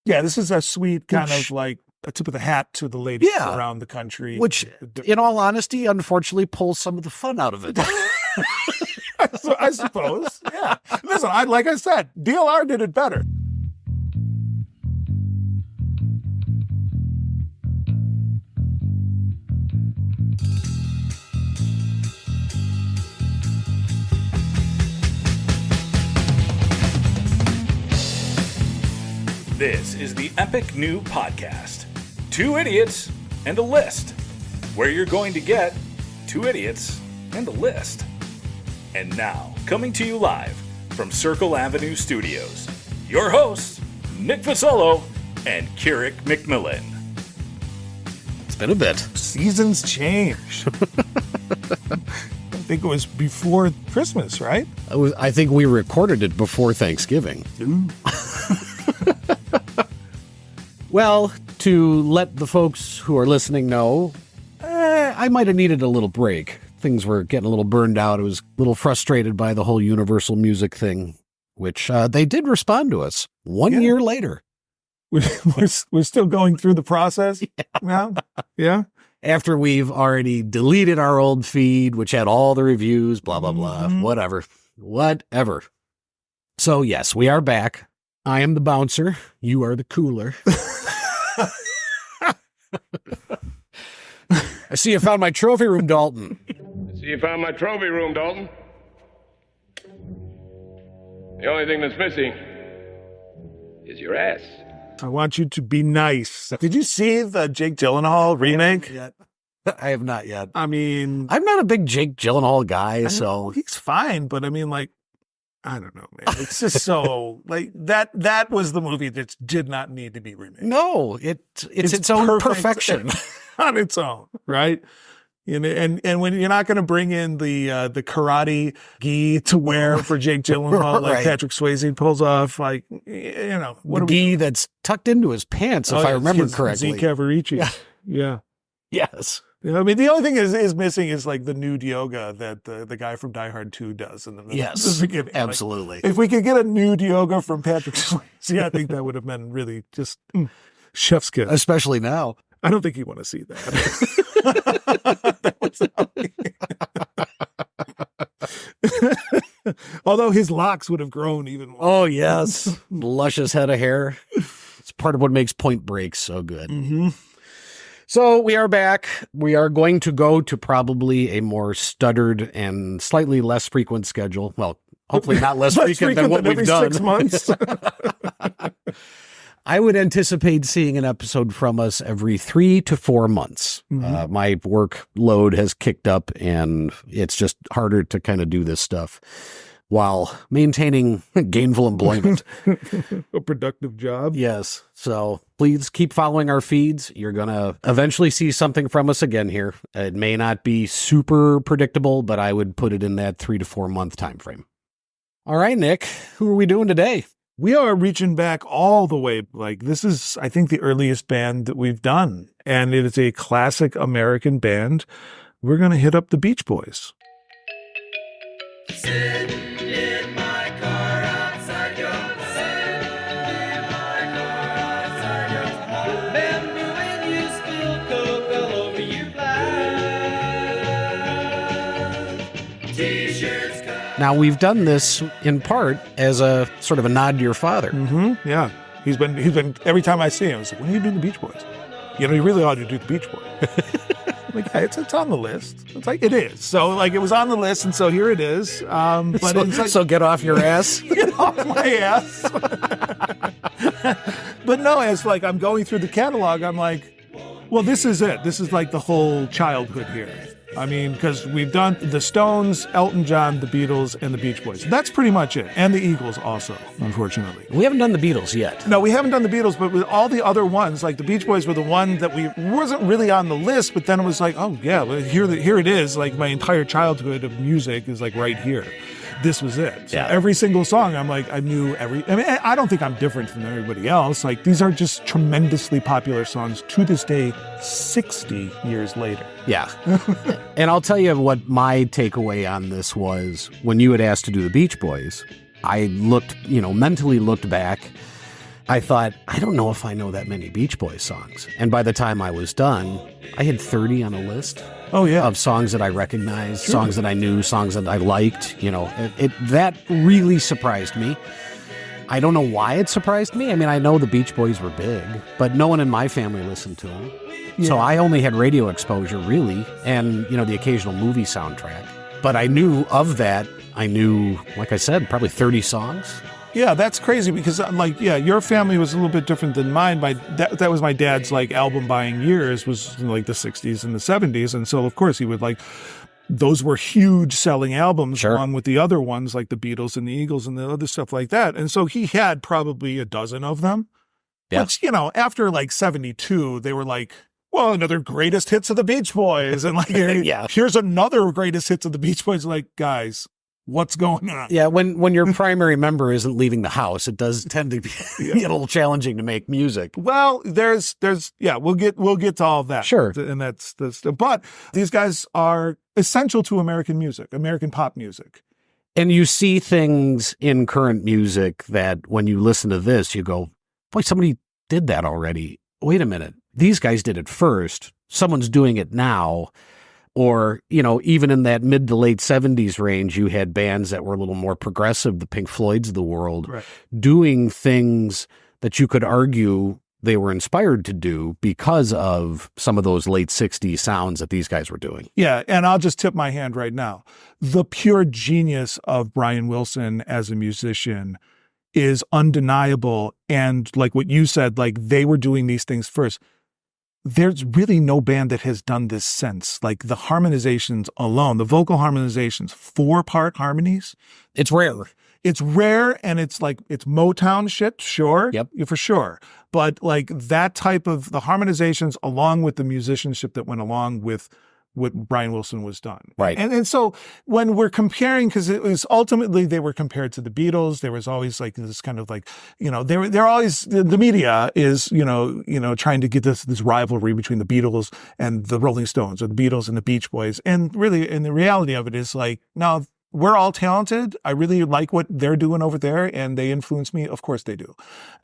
Yeah, this is a sweet kind of like a tip of the hat to the ladies around the country. Which, in all honesty, unfortunately pulls some of the fun out of it. So I suppose, yeah. Listen, like I said, DLR did it better. This is the Epic New Podcast, Two Idiots and a List, where you're going to get two idiots and a list. And now, coming to you live from Circle Avenue Studios, your hosts, Nick Fasolo and Keurig McMillan. It's been a bit. Seasons change. I think it was before Christmas, right? I think we recorded it before Thanksgiving. Well, to let the folks who are listening know, I might have needed a little break. Things were getting a little burned out. I was a little frustrated by the whole Universal Music thing, which they did respond to us 1 year later. We're still going through the process? Yeah. After we've already deleted our old feed, which had all the reviews, blah, blah, blah, whatever. So, yes, we are back. I am the bouncer. You are the cooler. I see you found my trophy room, Dalton. See you found my trophy room, Dalton. The only thing that's missing is your ass. I want you to be nice. Did you see the Jake Gyllenhaal remake? I have not yet. I mean, I'm not a big Jake Gyllenhaal guy, so he's fine, but I mean, like, I don't know, man. It's just so like that was the movie that did not need to be remade. No, it's its own perfection on its own, right? You know, and when you're not going to bring in the karate gi to wear for Jake Gyllenhaal, like Patrick Swayze pulls off, like, you know, what the gi that's tucked into his pants, if I remember correctly. Z Cavarici. Yeah. Yes. I mean, the only thing is missing is like the nude yoga that the guy from Die Hard 2 does in the beginning. Absolutely. Like, if we could get a nude yoga from Patrick Swayze, I think that would have been really just chef's kiss. Especially now. I don't think you want to see that. Although his locks would have grown even more. Oh, yes. Luscious head of hair. It's part of what makes Point Break so good. Mm-hmm. So we are back. We are going to go to probably a more stuttered and slightly less frequent schedule. Well, hopefully not less frequent than what we've done. 6 months. I would anticipate seeing an episode from us every 3 to 4 months. Mm-hmm. My workload has kicked up and it's just harder to kind of do this stuff while maintaining gainful employment. A productive job. Yes. So please keep following our feeds. You're going to eventually see something from us again here. It may not be super predictable, but I would put it in that 3 to 4 month time frame. All right, Nick, who are we doing today? We are reaching back all the way. Like, this is, I think, the earliest band that we've done. And it is a classic American band. We're going to hit up the Beach Boys. Sitting in my car outside your Remember when you spilled Coke all over your blouse? T-shirts. Now, we've done this in part as a sort of a nod to your father. Mm-hmm. Yeah. He's been, every time I see him, he's like, when are you doing the Beach Boys? You know, you really ought to do the Beach Boys. Like, yeah, it's on the list. It's like, it is. So, like, it was on the list, and so here it is. But it's like, so get off your ass. Get off my ass. But no, it's like I'm going through the catalog. I'm like, well, this is it. This is like the whole childhood here. I mean, because we've done the Stones, Elton John, the Beatles, and the Beach Boys. That's pretty much it. And the Eagles also, unfortunately. We haven't done the Beatles yet. No, we haven't done the Beatles, but with all the other ones, like the Beach Boys were the one that wasn't really on the list, but then it was like, oh yeah, well, here it is. Like my entire childhood of music is like right here. This was it. So every single song, I'm like, I knew every. I mean, I don't think I'm different from everybody else. Like these are just tremendously popular songs to this day, 60 years later. Yeah. And I'll tell you what my takeaway on this was when you had asked to do the Beach Boys. I mentally looked back I thought, I don't know if I know that many Beach Boys songs. And by the time I was done, I had 30 on a list. Oh, yeah. Of songs that I recognized, songs that I knew, songs that I liked. That really surprised me. I don't know why it surprised me. I mean, I know the Beach Boys were big, but no one in my family listened to them. Yeah. So I only had radio exposure, really, and, the occasional movie soundtrack. But I knew of that. I knew, like I said, probably 30 songs. Yeah, that's crazy because, your family was a little bit different than mine. That was my dad's, album buying years was in, the 60s and the 70s. And so, of course, he would, those were huge selling albums along with the other ones, like the Beatles and the Eagles and the other stuff like that. And so he had probably a dozen of them. Yeah. Which, after, 72, they were well, another greatest hits of the Beach Boys. And, here's another greatest hits of the Beach Boys. Guys, what's going on? Yeah, when your primary member isn't leaving the house, it does tend to be a little challenging to make music. Well, we'll get to all of that. Sure. And but these guys are essential to American music, American pop music. And you see things in current music that when you listen to this, you go, boy, somebody did that already. Wait a minute. These guys did it first. Someone's doing it now. Or, even in that mid to late 70s range, you had bands that were a little more progressive, the Pink Floyds of the world, right, doing things that you could argue they were inspired to do because of some of those late 60s sounds that these guys were doing. Yeah, and I'll just tip my hand right now. The pure genius of Brian Wilson as a musician is undeniable. And like what you said, they were doing these things first. There's really no band that has done this since. The harmonizations alone, the vocal harmonizations, 4-part harmonies. It's rare. It's rare, and it's it's Motown shit, sure. Yep. For sure. But that type of the harmonizations along with the musicianship that went along with what Brian Wilson was done. Right. And so when we're comparing, because it was ultimately they were compared to the Beatles, there was always this kind of they're always, the media is, trying to get this rivalry between the Beatles and the Rolling Stones, or the Beatles and the Beach Boys. And really, and the reality of it is no, we're all talented. I really like what they're doing over there, and they influence me. Of course they do.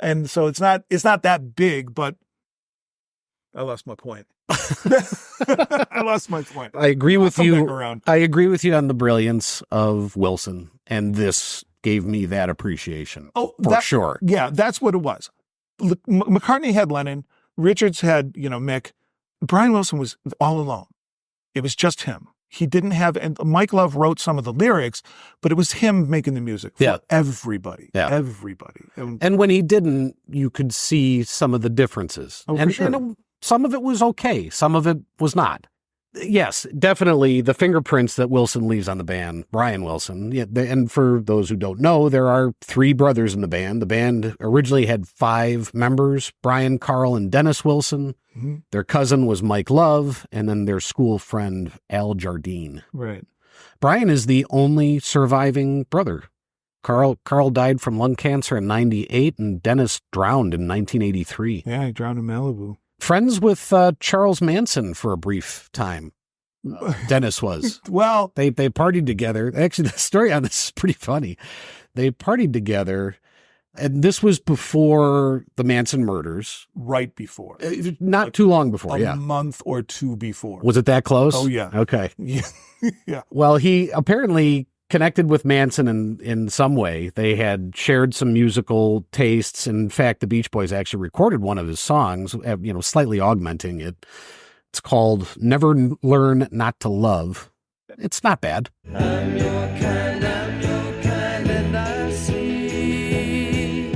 And so it's not that big, but I lost my point. I lost my point. I agree with you. I agree with you on the brilliance of Wilson, and this gave me that appreciation. Oh, for sure. Yeah, that's what it was. McCartney had Lennon, Richards had, Mick. Brian Wilson was all alone. It was just him. He didn't have, and Mike Love wrote some of the lyrics, but it was him making the music for everybody. Yeah. Everybody. And when he didn't, you could see some of the differences. Oh, for sure. And some of it was okay. Some of it was not. Yes, definitely the fingerprints that Wilson leaves on the band, Brian Wilson. Yeah, and for those who don't know, there are 3 brothers in the band. The band originally had 5 members, Brian, Carl, and Dennis Wilson. Mm-hmm. Their cousin was Mike Love, and then their school friend, Al Jardine. Right. Brian is the only surviving brother. Carl died from lung cancer in 1998, and Dennis drowned in 1983. Yeah, he drowned in Malibu. Friends with Charles Manson for a brief time. Dennis was. Well, they partied together. Actually, the story on this is pretty funny. They partied together, and this was before the Manson murders. Right before. Not too long before, a month or 2 before. Was it that close? Oh, yeah. Okay. Yeah. Yeah. Well, he apparently connected with Manson in some way. They had shared some musical tastes. In fact, the Beach Boys actually recorded one of his songs, slightly augmenting it. It's called Never Learn Not to Love. It's not bad. I'm your kind, and I see.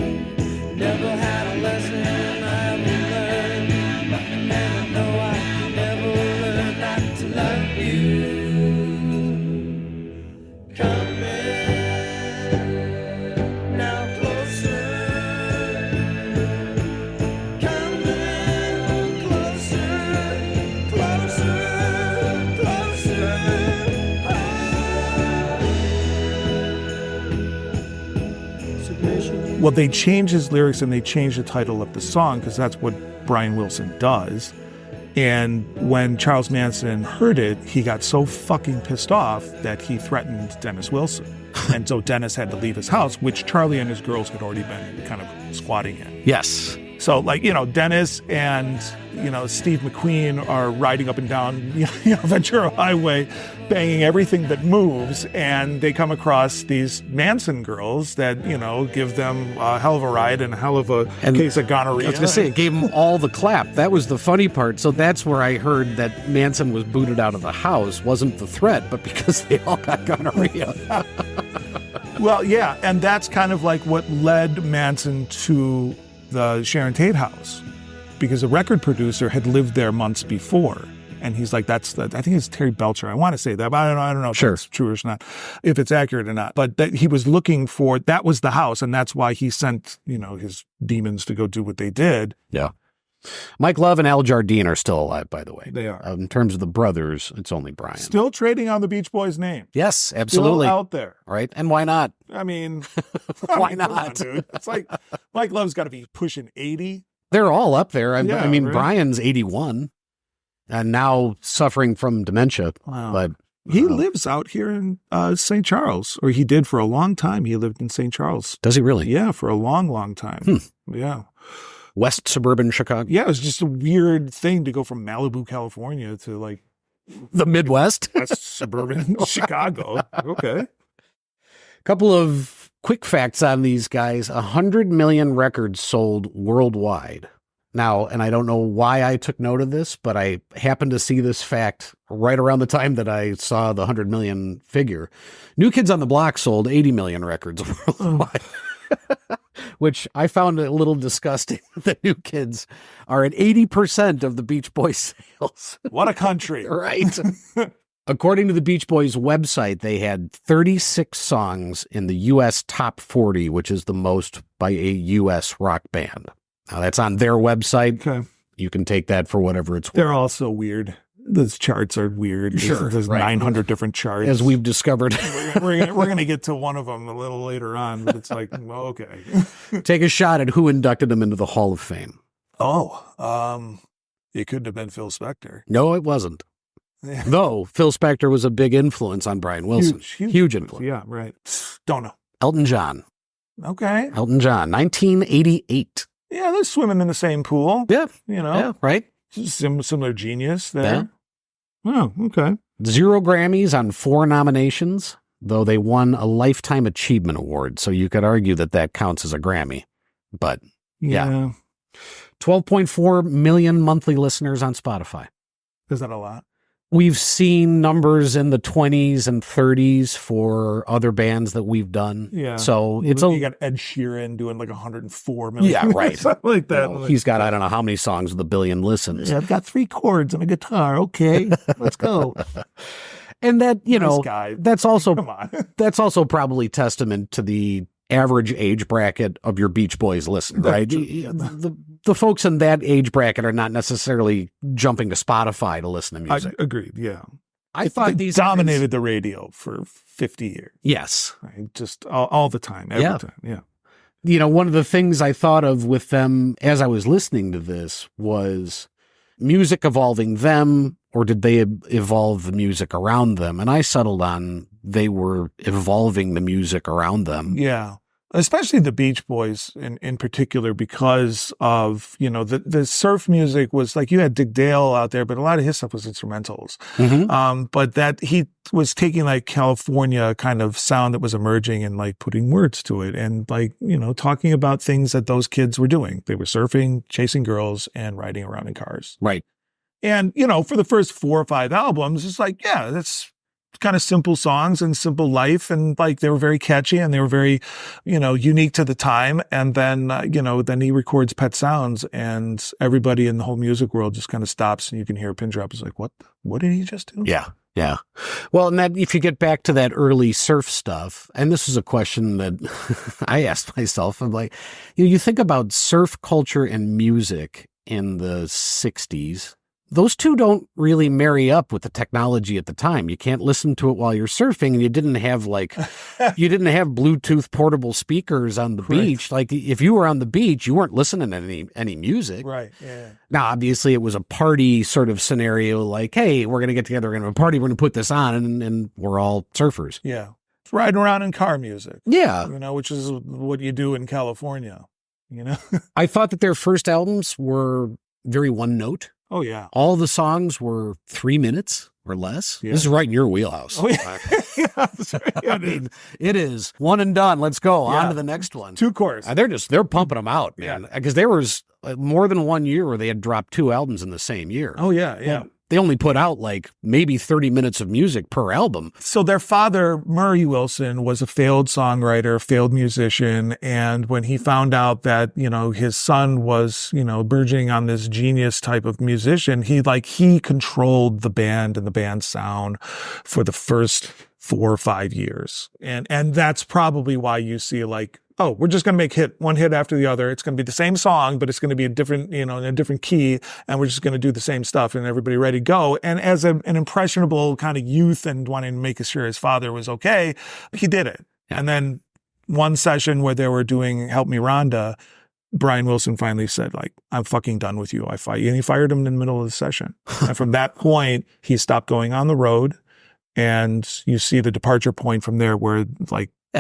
Never had a lesson I will learn, and I know I can never learn not to love you. Come in now closer. Come in closer, closer, closer. Well, they changed his lyrics and they changed the title of the song because that's what Brian Wilson does. And when Charles Manson heard it, he got so fucking pissed off that he threatened Dennis Wilson. And so Dennis had to leave his house, which Charlie and his girls had already been kind of squatting in. Yes. So, like, Dennis and, Steve McQueen are riding up and down, Ventura Highway, banging everything that moves. And they come across these Manson girls that, give them a hell of a ride and a hell of a case of gonorrhea. I was going to say, it gave them all the clap. That was the funny part. So that's where I heard that Manson was booted out of the house. Wasn't the threat, but because they all got gonorrhea. Well, yeah. And that's kind of like what led Manson to the Sharon Tate house, because the record producer had lived there months before. And he's like, I think it's Terry Belcher. I want to say that, but I don't know if it's true or not, if it's accurate or not. But that he was looking for, that was the house. And that's why he sent, his demons to go do what they did. Yeah. Mike Love and Al Jardine are still alive, by the way. They are. In terms of the brothers, it's only Brian. Still trading on the Beach Boys name. Yes, absolutely. Still out there. Right? And why not? I mean, why come on, not? dude? It's like Mike Love's got to be pushing 80. They're all up there. I mean, right? Brian's 81 and now suffering from dementia. Wow. But he lives out here in St. Charles, or he did for a long time. He lived in St. Charles. Does he really? Yeah, for a long, long time. Yeah. West suburban Chicago. Yeah, it was just a weird thing to go from Malibu, California to like the Midwest. West suburban Chicago. Okay. Couple of quick facts on these guys. 100 million records sold worldwide. Now, and I don't know why I took note of this, but I happened to see this fact right around the time that I saw the 100 million figure. New Kids on the Block sold 80 million records worldwide. Which I found a little disgusting. The New Kids are at 80% of the Beach Boys sales. What a country. Right. According to the Beach Boys website, they had 36 songs in the U.S. Top 40, which is the most by a U.S. rock band. Now, that's on their website. Okay. You can take that for whatever it's worth. They're all so weird. Those charts are weird. There's right. 900 different charts. As we've discovered. we're going to get to one of them a little later on, but it's like, well, okay. Take a shot at who inducted them into the Hall of Fame. It couldn't have been Phil Spector. No, it wasn't. Yeah. Though Phil Spector was a big influence on Brian Wilson. Huge influence. Yeah, right. Don't know. Elton John. Okay. Elton John, 1988. Yeah, they're swimming in the same pool. Yeah. Yeah, right? Similar genius there. Yeah. Oh, okay. 0 Grammys on 4 nominations, though they won a Lifetime Achievement Award. So you could argue that counts as a Grammy. But yeah. 12.4 million monthly listeners on Spotify. Is that a lot? We've seen numbers in the 20s and 30s for other bands that we've done. Yeah. So you got Ed Sheeran doing like 104 million. Yeah, right. Something like that. Well, he's got, I don't know how many songs with 1 billion listens. Yeah, I've got 3 chords and a guitar. Okay, let's go. And that, Nice guy. that's also, Come on. that's also probably testament to the average age bracket of your Beach Boys listener, right? The folks in that age bracket are not necessarily jumping to Spotify to listen to music. Agreed, yeah. I thought these dominated the radio for 50 years. Yes. Right? Just all the time, every time, yeah. One of the things I thought of with them as I was listening to this was music evolving them, or did they evolve the music around them? And I settled on they were evolving the music around them. Yeah. Especially the Beach Boys in particular, because of, the surf music was like, you had Dick Dale out there, but a lot of his stuff was instrumentals. Mm-hmm. But that he was taking like California kind of sound that was emerging and like putting words to it and like, talking about things that those kids were doing. They were surfing, chasing girls, and riding around in cars. Right. And, for the first 4 or 5 albums, it's like, yeah, that's kind of simple songs and simple life. And like, they were very catchy and they were very, unique to the time. And then, then he records Pet Sounds and everybody in the whole music world just kind of stops and you can hear a pin drop. It's like, what did he just do? Yeah. Yeah. Well, and that if you get back to that early surf stuff, and this is a question that I asked myself, I'm like, you think about surf culture and music in the 60s, those two don't really marry up with the technology at the time. You can't listen to it while you're surfing, and you didn't have Bluetooth portable speakers on the beach. Like if you were on the beach, you weren't listening to any music. Right. Yeah. Now, obviously, it was a party sort of scenario. Like, hey, we're going to get together, we're going to have a party, we're going to put this on, and we're all surfers. Yeah. Riding around in car music. Yeah. Which is what you do in California, I thought that their first albums were very one note. Oh, yeah. All the songs were 3 minutes or less. Yeah. This is right in your wheelhouse. Oh, yeah. I mean, it is one and done. Let's go on to the next one. 2 course. They're pumping them out, man. Because there was more than 1 year where they had dropped 2 albums in the same year. Oh, yeah. Yeah. Well, they only put out like maybe 30 minutes of music per album. So their father, Murray Wilson, was a failed songwriter, failed musician. And when he found out that, his son was, burgeoning on this genius type of musician, he controlled the band and the band's sound for the first 4 or 5 years. And that's probably why you see we're just going to make one hit after the other. It's going to be the same song, but it's going to be a different, in a different key. And we're just going to do the same stuff and everybody ready to go. And as an impressionable kind of youth and wanting to make sure his father was okay, he did it. Yeah. And then one session where they were doing Help Me Rhonda, Brian Wilson finally said, I'm fucking done with you. I fire you. And he fired him in the middle of the session. And from that point, he stopped going on the road. And you see the departure point from there where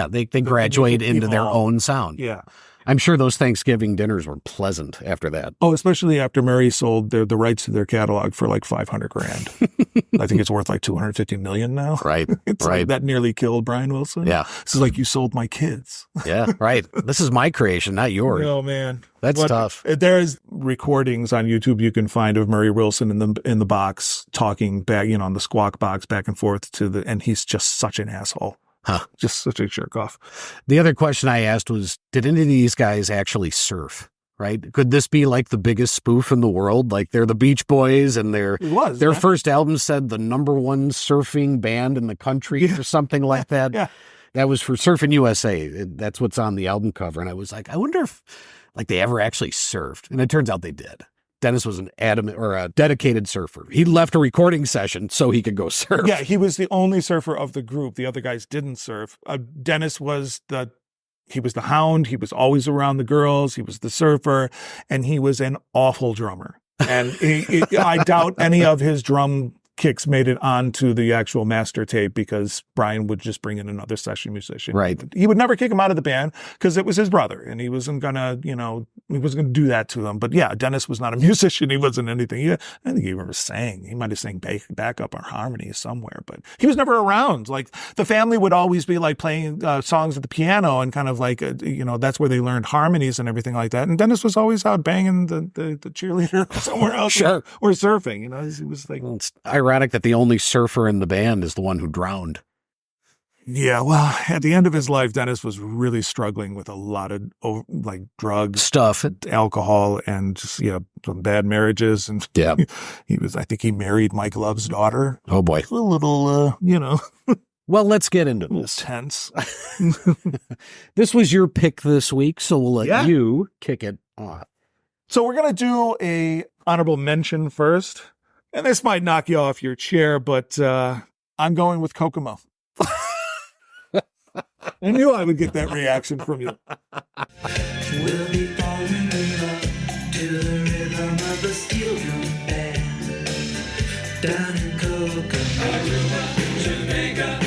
they graduate into their own sound. Yeah. I'm sure those Thanksgiving dinners were pleasant after that. Oh, especially after Murray sold the rights to their catalog for $500,000. I think it's worth $250 million now. Right. It's right. That nearly killed Brian Wilson. Yeah. This is you sold my kids. Yeah. Right. This is my creation, not yours. Oh man. That's tough. There's recordings on YouTube you can find of Murray Wilson in the box talking back, on the Squawk Box back and forth and he's just such an asshole. Huh. Just such a jerk off. The other question I asked was, did any of these guys actually surf? Right? Could this be the biggest spoof in the world? They're the Beach Boys and their first album said the #1 surfing band in the country or something like that. Yeah. That was for Surfing USA. That's what's on the album cover. And I was I wonder if they ever actually surfed. And it turns out they did. Dennis was a dedicated surfer. He left a recording session so he could go surf. Yeah, he was the only surfer of the group. The other guys didn't surf. Dennis was the hound. He was always around the girls. He was the surfer, and he was an awful drummer. And I doubt any of his drum kicks made it onto the actual master tape because Brian would just bring in another session musician. Right. He would never kick him out of the band because it was his brother and he wasn't gonna, he wasn't gonna do that to him. But yeah, Dennis was not a musician. He wasn't anything. I think he ever sang. He might have sang backup or harmony somewhere, but he was never around. The family would always be playing songs at the piano and kind of that's where they learned harmonies and everything like that. And Dennis was always out banging the cheerleader somewhere else. Sure. Or surfing, he was Well, it's ironic that the only surfer in the band is the one who drowned. Yeah, well, at the end of his life, Dennis was really struggling with a lot of drugs, stuff, alcohol, and just some bad marriages. And yeah, I think he married Mike Love's daughter. Oh boy, a little, Well, let's get into this. Tense. This was your pick this week, so we'll let you kick it off. So we're gonna do a honorable mention first. And this might knock you off your chair, but I'm going with Kokomo. I knew I would get that reaction from you. We'll be falling in love to the rhythm of the steel drum band. Down in Kokomo, Aruba, Jamaica,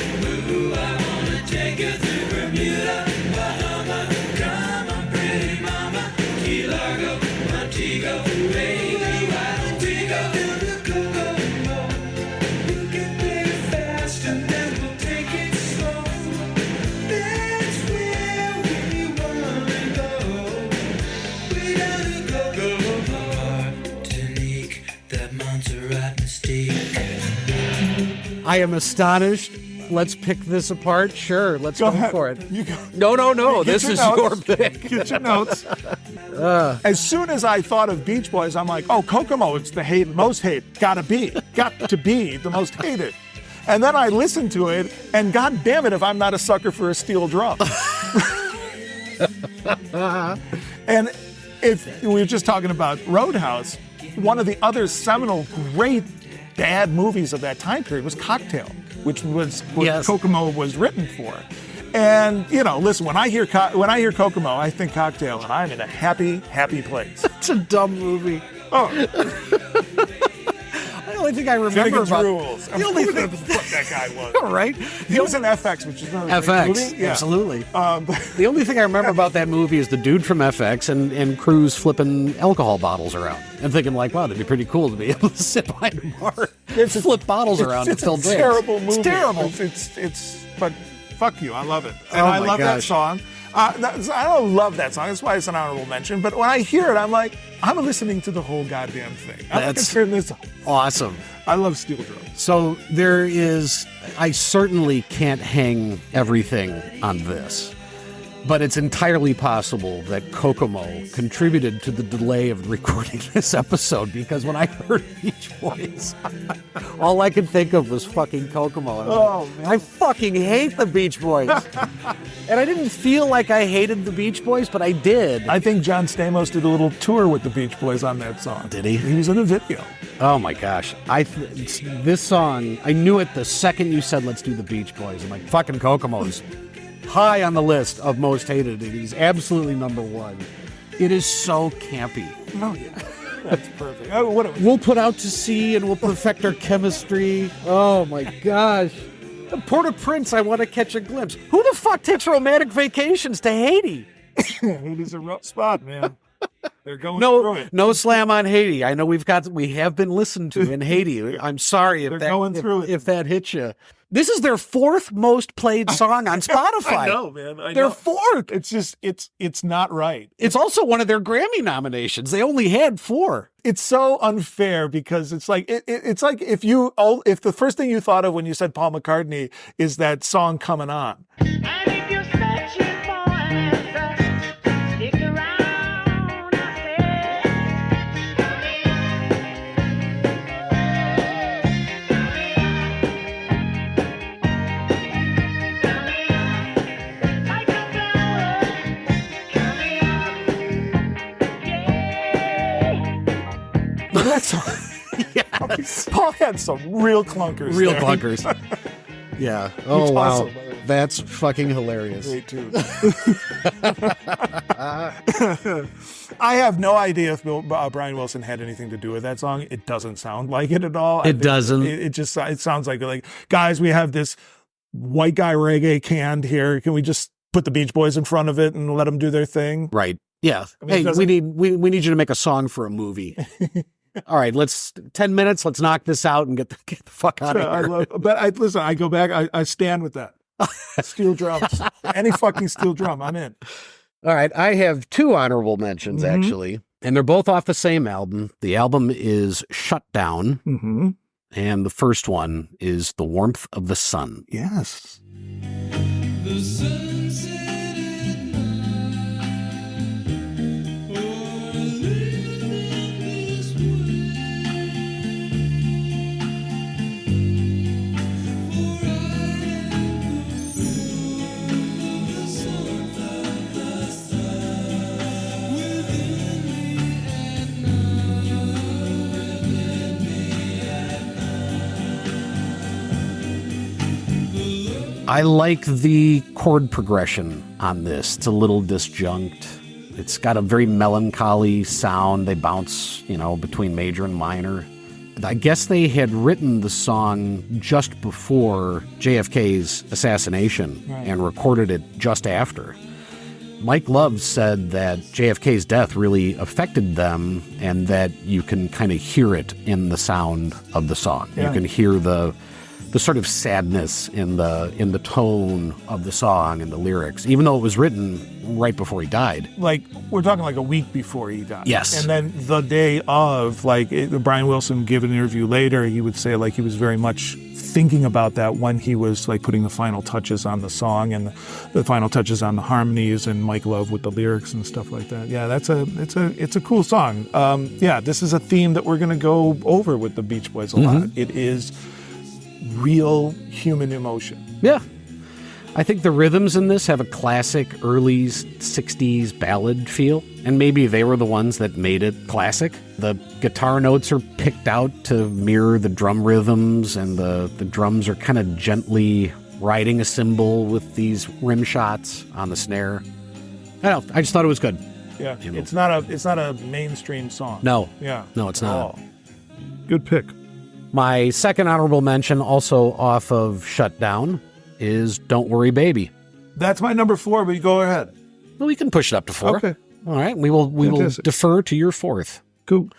ooh, I wanna take you to Bermuda, Bahama. Come on, pretty mama, Key Largo, Montego, baby, why don't we go to the Kokomo? We'll get there fast and then we'll take it slow. That's where we wanna go. We gotta go Martinique, that Montserrat mystique. I am astonished. Let's pick this apart. Sure, let's go for it. You go. No. This is your pick. Get your notes. As soon as I thought of Beach Boys, I'm like, oh, Kokomo, it's the most hate. Got to be the most hated. And then I listened to it, and God damn it if I'm not a sucker for a steel drum. And if we were just talking about Roadhouse, one of the other seminal great bad movies of that time period was Cocktail, which was what Yes. Kokomo was written for. And, you know, listen, when I hear Kokomo, I think Cocktail, and I'm in a happy place. It's a dumb movie. Oh, The only thing I remember Finnegan's about Rules. the only Who thing, the fuck that guy was. right? He was in FX, which is not a great FX, movie. Yeah. absolutely. But The only thing I remember about that movie is the dude from FX and Cruz flipping alcohol bottles around and thinking like, wow, that'd be pretty cool to be able to sit behind a bar and flip bottles around and it's fill a drinks. terrible movie. It's terrible. But fuck you, I love it. And Oh I my love that gosh. song. I don't love that song. That's why it's an honorable mention. But when I hear it, I'm like, I'm listening to the whole goddamn thing. I'm going to That's turn this off. Awesome. I love steel drums. So I certainly can't hang everything on this, but it's entirely possible that Kokomo contributed to the delay of recording this episode, because when I heard Beach Boys, all I could think of was fucking Kokomo. And I was like, I fucking hate the Beach Boys. And I didn't feel like I hated the Beach Boys, but I did. I think John Stamos did a little tour with the Beach Boys on that song. Did he? He was in a video. Oh my gosh. This song, I knew it the second you said, let's do the Beach Boys. I'm like, fucking Kokomo's high on the list of most hated, and he's absolutely number one. It is so campy. Oh, yeah. That's perfect. Oh, We'll put out to sea and we'll perfect our chemistry. Oh my gosh. Port-au-Prince, I want to catch a glimpse. Who the fuck takes romantic vacations to Haiti? Haiti's a rough spot, man. They're going through it. No slam on Haiti. I know we have been listened to in Haiti. I'm sorry if They're going through it. if that hits you. This is their fourth most played song on Spotify. I know, man. I Their know. fourth. It's just, it's not right. It's also one of their Grammy nominations. They only had 4. It's so unfair because it's like it's like if the first thing you thought of when you said Paul McCartney is that song Coming On. And if you're searching for an answer, stick around, But that's Paul had some real clunkers. Real there. clunkers. Yeah. Oh, It's wow. awesome. That's fucking hilarious. Great too. I have no idea if Brian Wilson had anything to do with that song. It doesn't sound like it at all. It doesn't. It just sounds like guys, we have this white guy reggae canned here. Can we just put the Beach Boys in front of it and let them do their thing? Right. Yeah. I mean, it Hey, doesn't- we need you to make a song for a movie. All right, 10 minutes. Let's knock this out and get the fuck out of here. Listen, I go back. I stand with that. Steel drums. Any fucking steel drum. I'm in. All right, I have 2 honorable mentions, Mm-hmm. actually, and they're both off the same album. The album is Shut Down, Mm-hmm. and the first one is The Warmth of the Sun. Yes. The sunset at night, oh, living this way. For I am the sun of the sun within me at night, within me at night. I like the chord progression on this. It's a little disjunct. It's got a very melancholy sound. They bounce, between major and minor. I guess they had written the song just before JFK's assassination and recorded it just after. Mike Love said that JFK's death really affected them and that you can kind of hear it in the sound of the song. Yeah. You can hear the sort of sadness in the tone of the song and the lyrics, even though it was written right before he died. Like, we're talking like a week before he died. Yes. And then the day of, Brian Wilson gave an interview later, he would say, he was very much thinking about that when he was, putting the final touches on the song and the final touches on the harmonies and Mike Love with the lyrics and stuff like that. Yeah, it's a cool song. This is a theme that we're going to go over with the Beach Boys a lot. It is real human emotion. Yeah. I think the rhythms in this have a classic early 60s ballad feel, and maybe they were the ones that made it classic. The guitar notes are picked out to mirror the drum rhythms, and the drums are kind of gently riding a cymbal with these rim shots on the snare. I just thought it was good. Yeah, it's not a mainstream song. No. Yeah. No, it's not. Oh. Good pick. My second honorable mention, also off of Shutdown, is Don't Worry Baby. That's my number 4, but you go ahead. Well, we can push it up to 4. Okay. All right. We will defer to your 4th. Cool.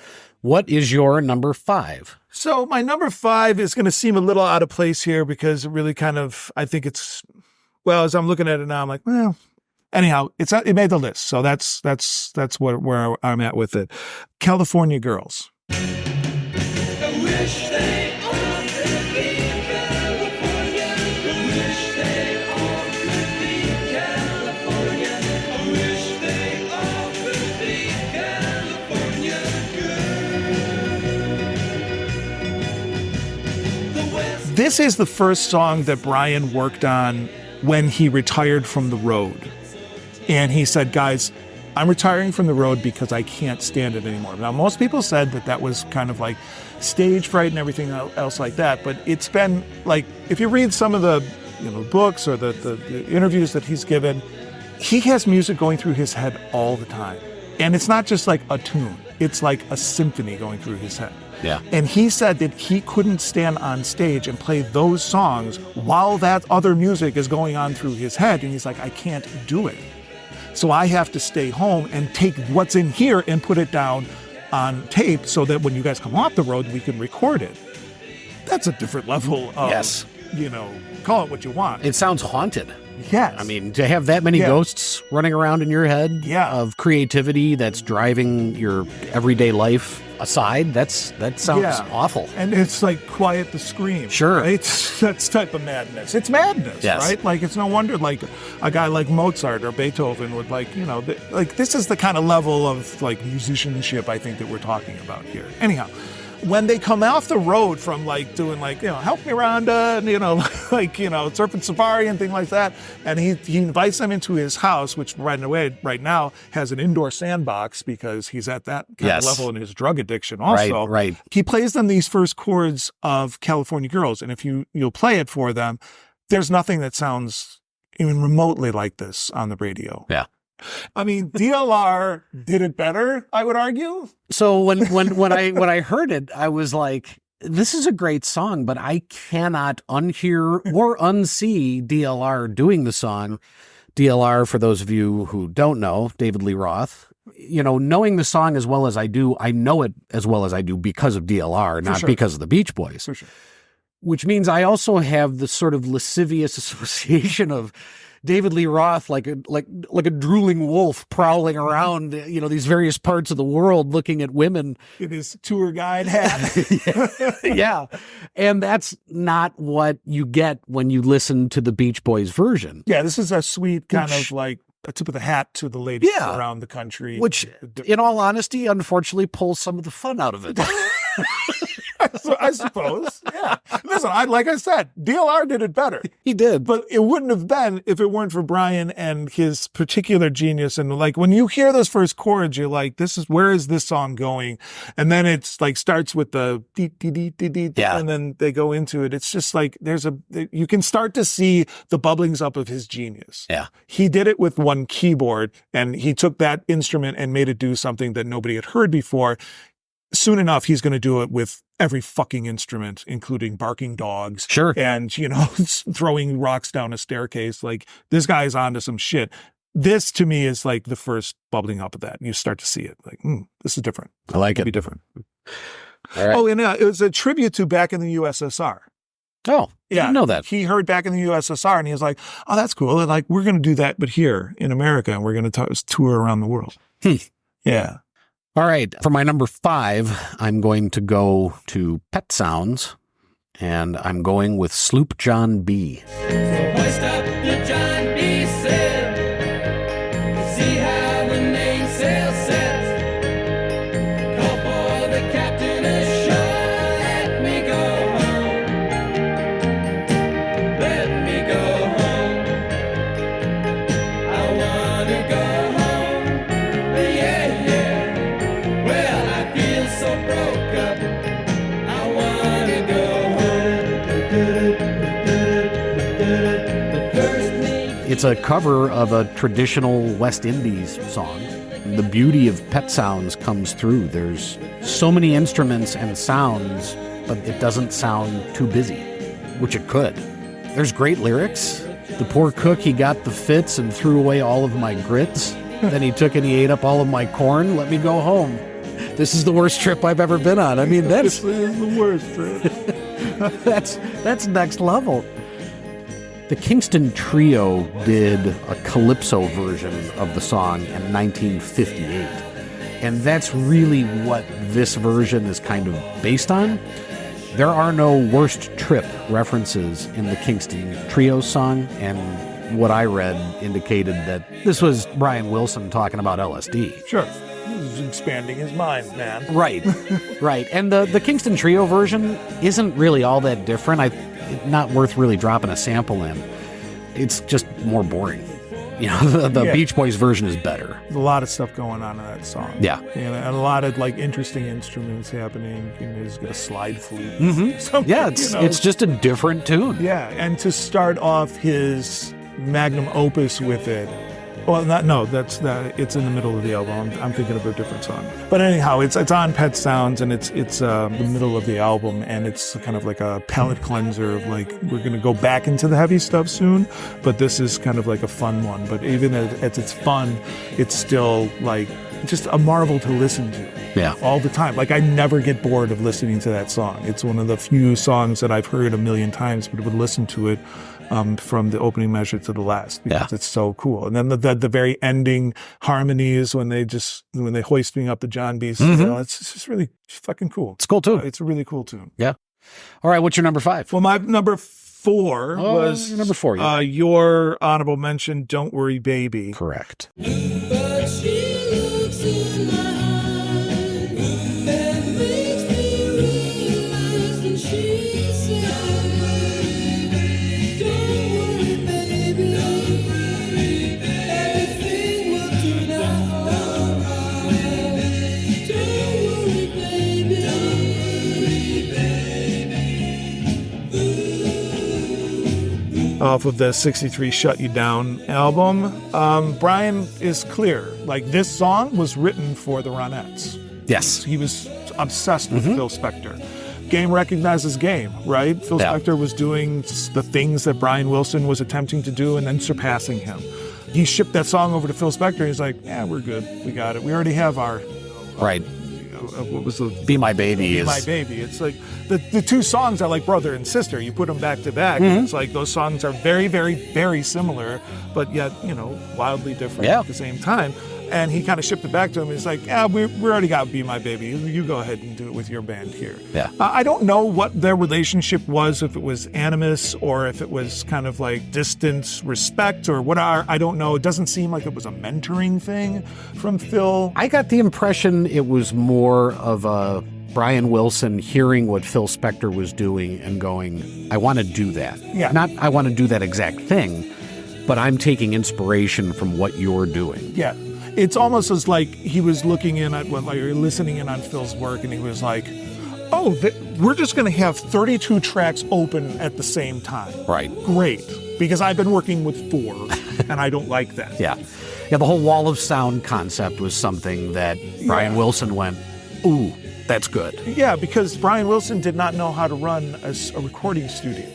What is your number 5? So my number 5 is going to seem a little out of place here because it really kind of, I think it's, well, as I'm looking at it now, I'm like, well, anyhow, it made the list. So that's where I'm at with it. California Girls. I wish they all could be California. I wish they all could be California. I wish they all could be California girls. The West. This is the first song that Brian worked on when he retired from the road. And he said, guys, I'm retiring from the road because I can't stand it anymore. Now, most people said that was kind of like stage fright and everything else like that. But it's been like, if you read some of the books or the interviews that he's given, he has music going through his head all the time. And it's not just like a tune. It's like a symphony going through his head. Yeah. And he said that he couldn't stand on stage and play those songs while that other music is going on through his head. And he's like, I can't do it. So I have to stay home and take what's in here and put it down on tape so that when you guys come off the road, we can record it. That's a different level of, Yes. Call it what you want. It sounds haunted. Yes. I mean, to have that many ghosts running around in your head of creativity that's driving your everyday life aside, that sounds awful. And it's like quiet to scream. Sure. Right? That's type of madness. It's madness, Yes. right? Like, it's no wonder like a guy like Mozart or Beethoven would this is the kind of level of like musicianship I think that we're talking about here. Anyhow, when they come off the road from like doing like, Help Me Rhonda and, Surfing Safari and things like that. And he invites them into his house, which right now has an indoor sandbox because he's at that kind of level in his drug addiction also. Right. He plays them these first chords of California Girls. And if you'll play it for them, there's nothing that sounds even remotely like this on the radio. Yeah. I mean, DLR did it better, I would argue. So when I heard it, I was like, this is a great song, but I cannot unhear or unsee DLR doing the song. DLR, for those of you who don't know, David Lee Roth, knowing the song as well as I do, I know it as well as I do because of DLR, not because of the Beach Boys. For sure. Which means I also have the sort of lascivious association of David Lee Roth, like a drooling wolf prowling around, these various parts of the world, looking at women in his tour guide hat. Yeah, and that's not what you get when you listen to the Beach Boys version. Yeah, this is a sweet kind of like a tip of the hat to the ladies around the country. Which, in all honesty, unfortunately, pulls some of the fun out of it. I suppose. Yeah. Listen, like I said, DLR did it better. He did. But it wouldn't have been if it weren't for Brian and his particular genius. And like when you hear those first chords, you're like, where is this song going? And then it's like starts with the dee dee dee dee dee, and then they go into it. It's just like you can start to see the bubblings up of his genius. Yeah. He did it with one keyboard and he took that instrument and made it do something that nobody had heard before. Soon enough, he's going to do it with every fucking instrument, including barking dogs. Sure. And, throwing rocks down a staircase. Like, this guy's onto some shit. This, to me, is like the first bubbling up of that. You start to see it. Like, this is different. I like it. Be different. All right. Oh, and it was a tribute to Back in the USSR. Oh, I didn't know that. He heard Back in the USSR, and he was like, oh, that's cool. And like, we're going to do that, but here in America, and we're going to tour around the world. Yeah. All right. For my number 5, I'm going to go to Pet Sounds, and I'm going with Sloop John B. So hoist up the John B. sail, see how the mainsail sets. Call for the captain ashore, let me go home. Let me go home. It's a cover of a traditional West Indies song. The beauty of Pet Sounds comes through. There's so many instruments and sounds, but it doesn't sound too busy, which it could. There's great lyrics. The poor cook, he got the fits and threw away all of my grits. Then he took and he ate up all of my corn. Let me go home. This is the worst trip I've ever been on. I mean, This is the worst trip. that's next level. The Kingston Trio did a calypso version of the song in 1958. And that's really what this version is kind of based on. There are no worst trip references in the Kingston Trio song, and what I read indicated that this was Brian Wilson talking about LSD. Sure. He's expanding his mind, man. Right, right. And the Kingston Trio version isn't really all that different. Not worth really dropping a sample in. It's just more boring. You know, the Beach Boys version is better. There's a lot of stuff going on in that song. Yeah. And a lot of like interesting instruments happening. You know, he's got a slide flute. Yeah, it's just a different tune. Yeah, and to start off his magnum opus with it. Well, it's in the middle of the album. I'm thinking of a different song. But anyhow, it's on Pet Sounds, and it's the middle of the album, and it's kind of like a palate cleanser of like, we're going to go back into the heavy stuff soon, but this is kind of like a fun one. But even as it's fun, it's still like just a marvel to listen to. Yeah. All the time. Like, I never get bored of listening to that song. It's one of the few songs that I've heard a million times, but would listen to it from the opening measure to the last, because it's so cool. And then the very ending harmonies when they hoist me up the John B. It's just really fucking cool. It's cool too. It's a really cool tune. Yeah. All right. What's your number 5? Well, my number 4 was your number 4. Yeah. Your honorable mention, "Don't Worry, Baby." Correct. But she looks in my eyes and makes me realize when she says, "Don't worry, baby, everything will turn out alright. Don't worry, baby." Off of the 63 Shut You Down album, Brian is clear. Like, this song was written for the Ronettes. Yes. He was obsessed with Phil Spector. Game recognizes game, right? Phil Spector was doing the things that Brian Wilson was attempting to do and then surpassing him. He shipped that song over to Phil Spector. He's like, yeah, we're good. We got it. We already have our... Right. What was the... Be My Baby Be My Baby. It's like the two songs are like brother and sister. You put them back to back. And it's like those songs are very, very, very similar, but yet, wildly different at the same time. And he kind of shipped it back to him. He's like, yeah, we already got Be My Baby. You go ahead and do it with your band here. Yeah. I don't know what their relationship was, if it was animus or if it was kind of like distance, respect, or I don't know. It doesn't seem like it was a mentoring thing from Phil. I got the impression it was more of a Brian Wilson hearing what Phil Spector was doing and going, I want to do that. Yeah. Not I want to do that exact thing, but I'm taking inspiration from what you're doing. Yeah. It's almost as like he was looking in at listening in on Phil's work, and he was like, oh, we're just going to have 32 tracks open at the same time. Right. Great. Because I've been working with 4, and I don't like that. Yeah. Yeah, the whole wall of sound concept was something that Brian Wilson went, ooh, that's good. Yeah, because Brian Wilson did not know how to run a recording studio.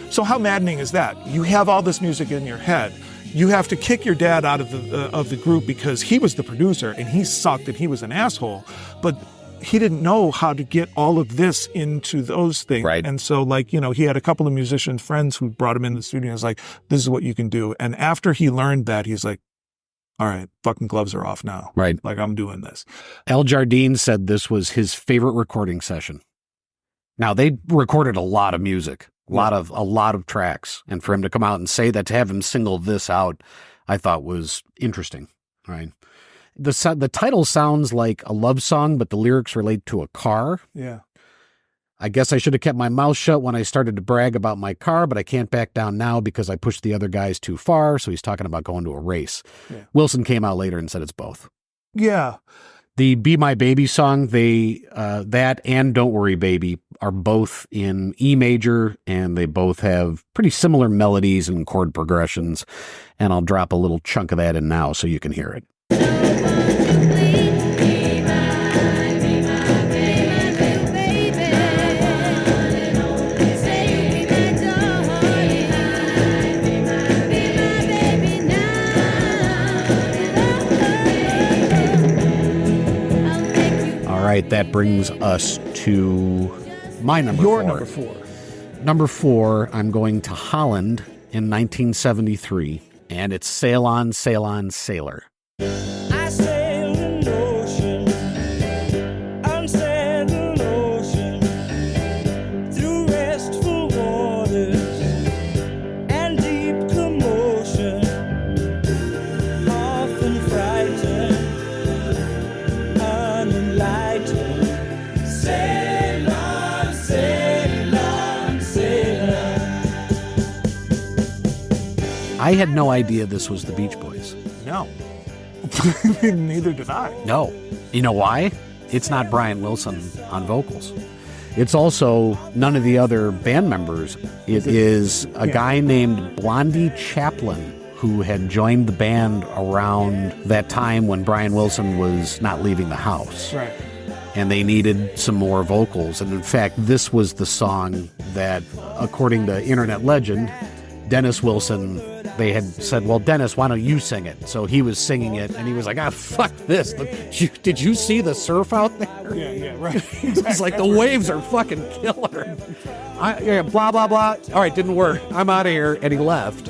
So how maddening is that? You have all this music in your head. You have to kick your dad out of the group because he was the producer and he sucked and he was an asshole. But he didn't know how to get all of this into those things. Right. And so, he had a couple of musician friends who brought him in the studio and was like, this is what you can do. And after he learned that, he's like, all right, fucking gloves are off now. Right. Like, I'm doing this. Al Jardine said this was his favorite recording session. Now, they recorded a lot of music, a lot of tracks. And for him to come out and say that, to have him single this out, I thought was interesting. Right. The title sounds like a love song, but the lyrics relate to a car. Yeah. I guess I should have kept my mouth shut when I started to brag about my car, but I can't back down now because I pushed the other guys too far. So he's talking about going to a race. Yeah. Wilson came out later and said it's both. Yeah. The Be My Baby song, that and Don't Worry Baby are both in E major, and they both have pretty similar melodies and chord progressions. And I'll drop a little chunk of that in now so you can hear it. All right, that brings us to my number Your four. number 4. Number 4, I'm going to Holland in 1973, and it's Sail On, Sail On, Sailor. I sailed an ocean, unsailed an ocean, through restful waters and deep commotion, often frightened, unenlightened. Sail on, sail on, sailor. I had no idea this was the Beach Boys. No. Neither did I. No. You know why? It's not Brian Wilson on vocals. It's also none of the other band members. It is a guy named Blondie Chaplin who had joined the band around that time when Brian Wilson was not leaving the house. Right. And they needed some more vocals. And in fact, this was the song that, according to internet legend, Dennis Wilson, they had said, well, Dennis, why don't you sing it? So he was singing it, and he was like, fuck this. Did you see the surf out there? Yeah, right. It's like the waves are fucking killer. Blah, blah, blah. All right, didn't work. I'm out of here. And he left.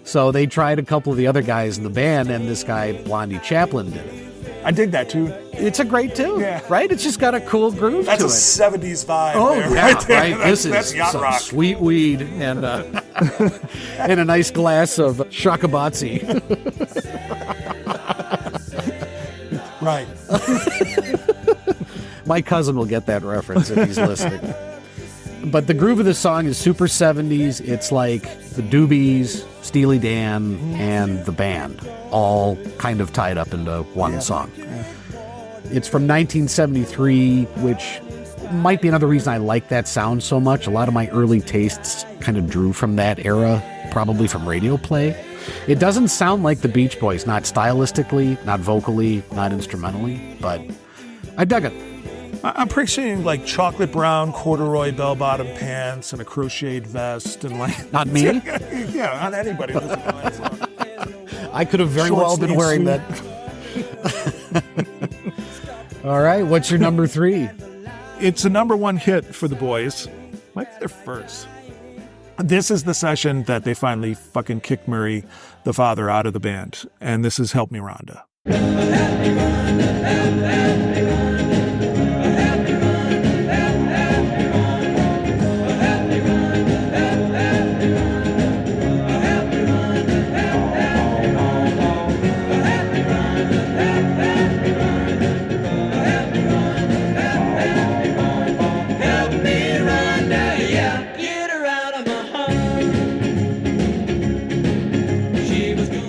So they tried a couple of the other guys in the band, and this guy, Blondie Chaplin, did it. I dig that too. It's a great tune, Yeah. right? It's just got a cool groove That's to a it. 70s vibe. Oh, there, yeah, right there. right. That's This is yacht some rock. sweet weed and and a nice glass of shakabatsi. Right. My cousin will get that reference if he's listening. But the groove of the song is super 70s. It's like the Doobies, Steely Dan, and the band all kind of tied up into one song. It's from 1973, which might be another reason I like that sound so much. A lot of my early tastes kind of drew from that era, probably from radio play. It doesn't sound like the Beach Boys, not stylistically, not vocally, not instrumentally, but I dug it. I'm picturing like chocolate brown corduroy bell-bottom pants and a crocheted vest and like... Not me? Yeah, not anybody. Listening to that song. I could have very Short well been sleeve wearing suit. that. All right, what's your number 3? It's a number 1 hit for the boys. Might be their first. This is the session that they finally fucking kicked Murray, the father, out of the band. And this is Help Me Rhonda.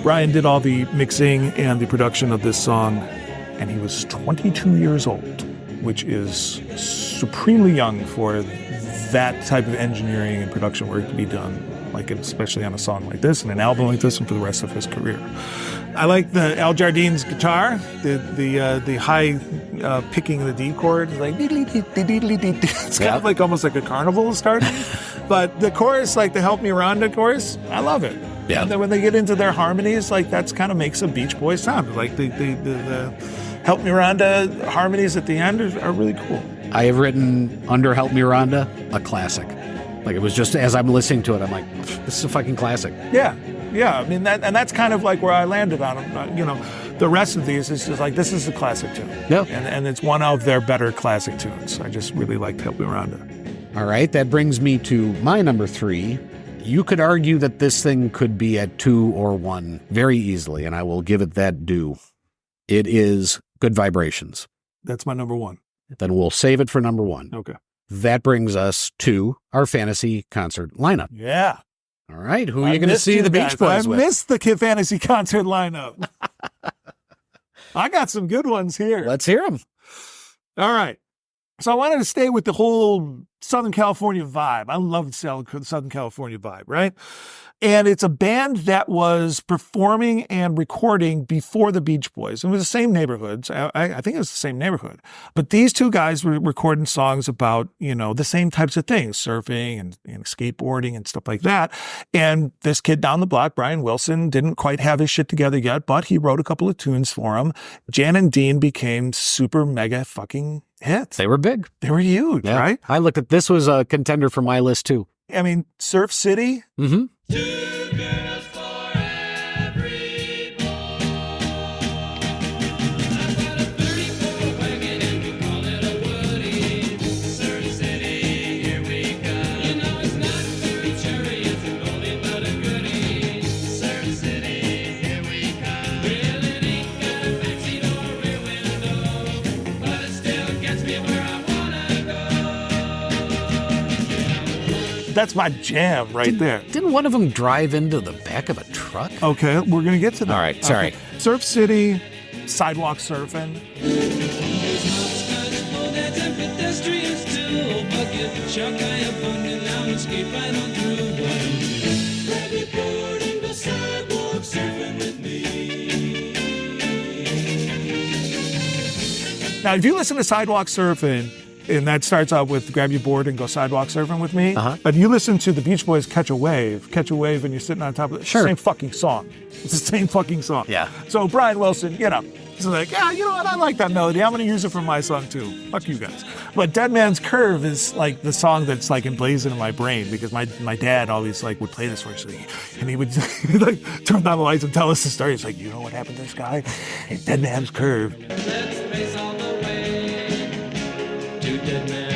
Brian did all the mixing and the production of this song, and he was 22 years old, which is supremely young for that type of engineering and production work to be done, like especially on a song like this and an album like this and for the rest of his career. I like the Al Jardine's guitar, the high picking of the D chord. It's like it's kind of like almost like a carnival starting. But the chorus, like the Help Me Rhonda chorus, I love it. Yeah. And then when they get into their harmonies, like that's kind of makes a Beach Boys sound. Like the Help Me Rhonda harmonies at the end are really cool. I have written under Help Me Rhonda a classic. Like it was just as I'm listening to it, I'm like, this is a fucking classic. Yeah. I mean that's kind of like where I landed on them. The rest of these is just like this is a classic tune. Yeah. And it's one of their better classic tunes. I just really liked Help Me Rhonda. All right, that brings me to my number 3. You could argue that this thing could be at 2 or 1 very easily, and I will give it that due. It is Good Vibrations. That's my number 1. Then we'll save it for number 1. Okay. That brings us to our fantasy concert lineup. Yeah. All right, who are you going to see the Beach Boys I with? missed the Kid Fantasy concert lineup. I got some good ones here. Let's hear them. All right. So I wanted to stay with the whole Southern California vibe. I love the Southern California vibe, right? And it's a band that was performing and recording before the Beach Boys. It was the same neighborhoods. I think it was the same neighborhood. But these two guys were recording songs about, the same types of things, surfing and skateboarding and stuff like that. And this kid down the block, Brian Wilson, didn't quite have his shit together yet, but he wrote a couple of tunes for him. Jan and Dean became super mega fucking hits. They were big. They were huge, Yeah. right? I looked at this was a contender for my list too. I mean, Surf City. Mm-hmm. That's my jam right there. Didn't one of them drive into the back of a truck? Okay, we're going to get to that. All right, sorry. Okay. Surf City, Sidewalk Surfing. Now, if you listen to Sidewalk Surfing, and that starts out with grab your board and go sidewalk surfing with me. But you listen to the Beach Boys Catch a Wave, and you're sitting on top of it. It's the same fucking song. It's the same fucking song. Yeah. So Brian Wilson, he's like, yeah, you know what? I like that melody. I'm going to use it for my song too. Fuck you guys. But Dead Man's Curve is like the song that's like emblazoned in my brain because my dad always like would play this for us. And he would like turn down the lights and tell us the story. It's like, you know what happened to this guy? Hey, Dead Man's Curve. Let's face all the way to Dead Man's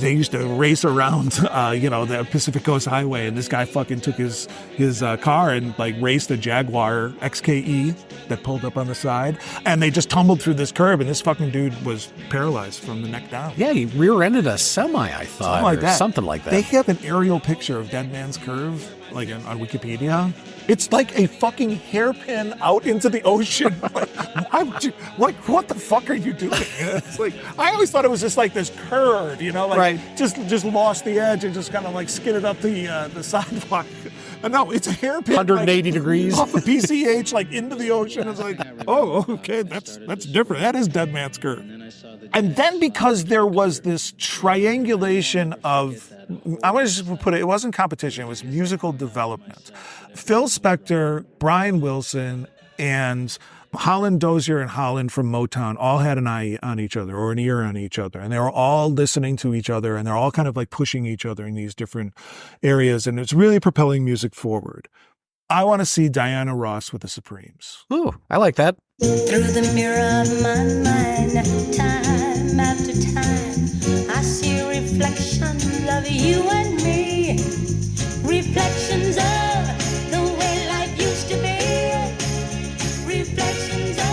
They used to race around, the Pacific Coast Highway, and this guy fucking took his car and like raced a Jaguar XKE that pulled up on the side, and they just tumbled through this curb, and this fucking dude was paralyzed from the neck down. Yeah, he rear-ended a semi, I thought, something like that. They have an aerial picture of Dead Man's Curve, like on Wikipedia. It's like a fucking hairpin out into the ocean. Why would you, what the fuck are you doing? It's like, I always thought it was just like this curve, just lost the edge and just kind of like skidded up the sidewalk. And no, it's a hairpin. 180 degrees. Off the PCH, like into the ocean. It's like, oh, okay, that's different. That is Dead Man's Curve. And then because there was this triangulation of, I want to just put it wasn't competition, it was musical development. Phil Spector, Brian Wilson, and Holland Dozier and Holland from Motown all had an eye on each other or an ear on each other. And they were all listening to each other and they're all kind of like pushing each other in these different areas. And it's really propelling music forward. I want to see Diana Ross with the Supremes. Ooh, I like that. Through the mirror of my mind, time after time, I see reflections of you and me. Reflections of the way life used to be. Reflections of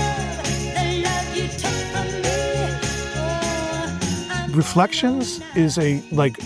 the love you took from me. Oh, Reflections is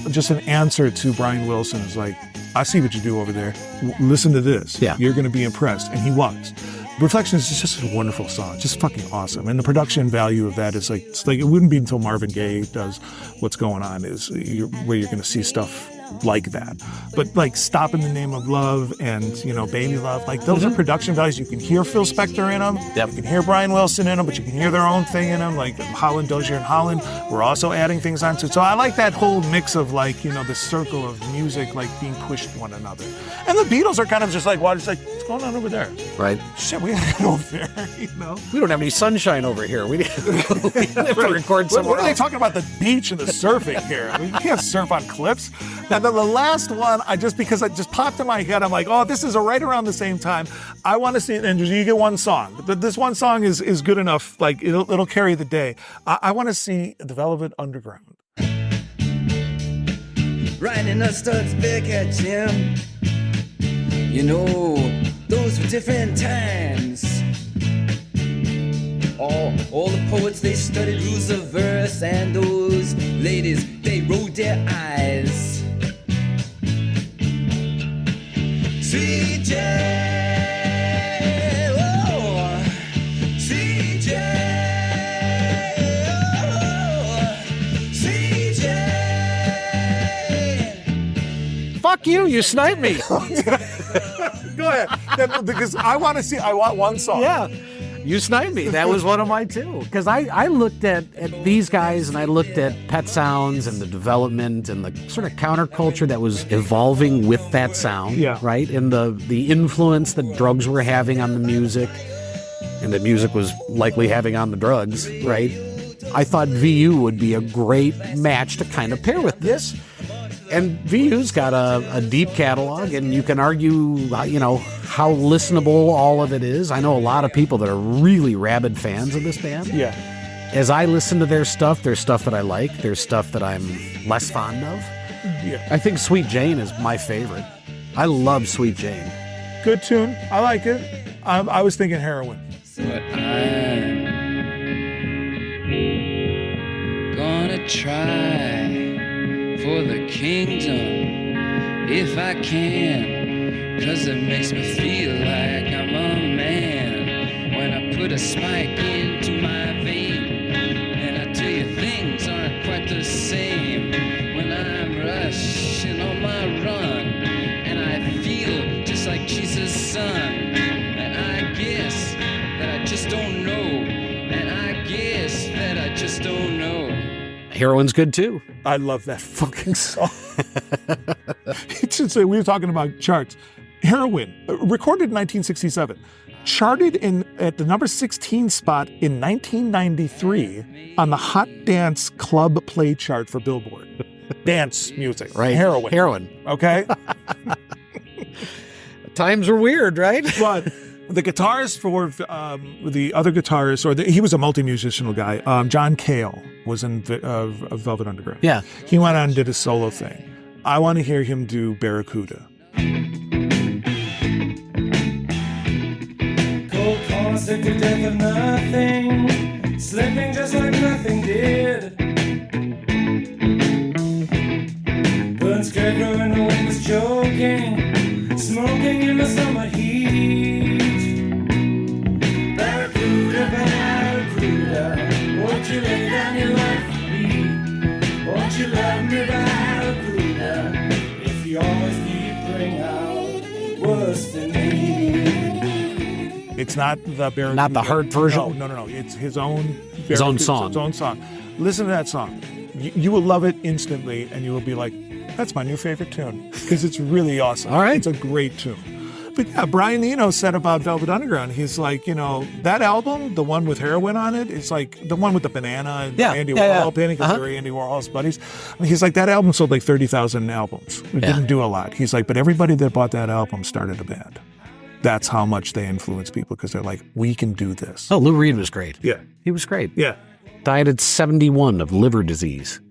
just an answer to Brian Wilson's like, I see what you do over there. Listen to this. Yeah. You're going to be impressed. And he was. Reflections is just a wonderful song. Just fucking awesome. And the production value of that is it wouldn't be until Marvin Gaye does What's Going On where you're going to see stuff like that. But like Stop in the Name of Love and, Baby Love, like those are production values. You can hear Phil Spector in them. Yep. You can hear Brian Wilson in them, but you can hear their own thing in them. Like Holland, Dozier, and Holland were also adding things onto it. So I like that whole mix of the circle of music like being pushed one another. And the Beatles are kind of just like, what's going on over there? Right. Shit, we gotta go over there, We don't have any sunshine over here. We have to record somewhere What are they else. talking about the beach and the surfing here? I mean, you can't surf on cliffs. And then the last one, because it just popped in my head, I'm like, oh, this is right around the same time. I want to see, and you get one song. But this one song is good enough, like it'll carry the day. I want to see the Velvet Underground. riding a stud's big at Jim. Those were different times. All the poets, they studied rules of verse, and those ladies, they rolled their eyes. Sweet J, oh, Sweet J, oh, Sweet J. Fuck you! You sniped me. Go ahead. Because I want one song. Yeah. You sniped me. That was one of my two. Because I looked at these guys and I looked at Pet Sounds and the development and the sort of counterculture that was evolving with that sound. Yeah. Right? And the influence that drugs were having on the music and that music was likely having on the drugs. Right? I thought VU would be a great match to kind of pair with this. And VU's got a deep catalog, and you can argue, how listenable all of it is. I know a lot of people that are really rabid fans of this band. Yeah. As I listen to their stuff, there's stuff that I like. There's stuff that I'm less fond of. Yeah. I think Sweet Jane is my favorite. I love Sweet Jane. Good tune. I like it. I was thinking Heroin. But I'm gonna try for the kingdom if I can, 'cause it makes me feel like I'm a man when I put a spike into my vein. And I tell you, things aren't quite the same when I'm rushing on my run, and I feel just like Jesus' son. And I guess that I just don't know, and I guess that I just don't know. Heroin's good too. I love that fucking song. It's just, we were talking about charts. Heroin, recorded in 1967, charted at the number 16 spot in 1993 on the Hot Dance Club Play chart for Billboard. Dance music. Right. Heroin. Okay? Times were weird, right? But the guitarist for the other guitarist, he was a multi-musicianal guy. John Cale was in Velvet Underground. Yeah. He went on and did a solo thing. I want to hear him do Barracuda. Cold corn, sick to death of nothing, slipping just like nothing did. Burn scarecrow and the wind was choking, smoking in the summer heat. Barracuda, barracuda, won't you lay down your life for me? Won't you love me, barracuda, if you always keep bring out worse than me? It's not the Barracuda. Not the hard version? No. It's his own His own Barracuda, song. His own song. Listen to that song. You will love it instantly, and you will be like, that's my new favorite tune, because it's really awesome. All right. It's a great tune. But yeah, Brian Eno said about Velvet Underground, he's like, that album, the one with Heroin on it, is like the one with the banana and Andy Warhol painting, because they're Andy Warhol's buddies. And he's like, that album sold like 30,000 albums. It didn't do a lot. He's like, but everybody that bought that album started a band. That's how much they influence people, because they're like, we can do this. Oh, Lou Reed was great. Yeah. He was great. Yeah. Died at 71 of liver disease.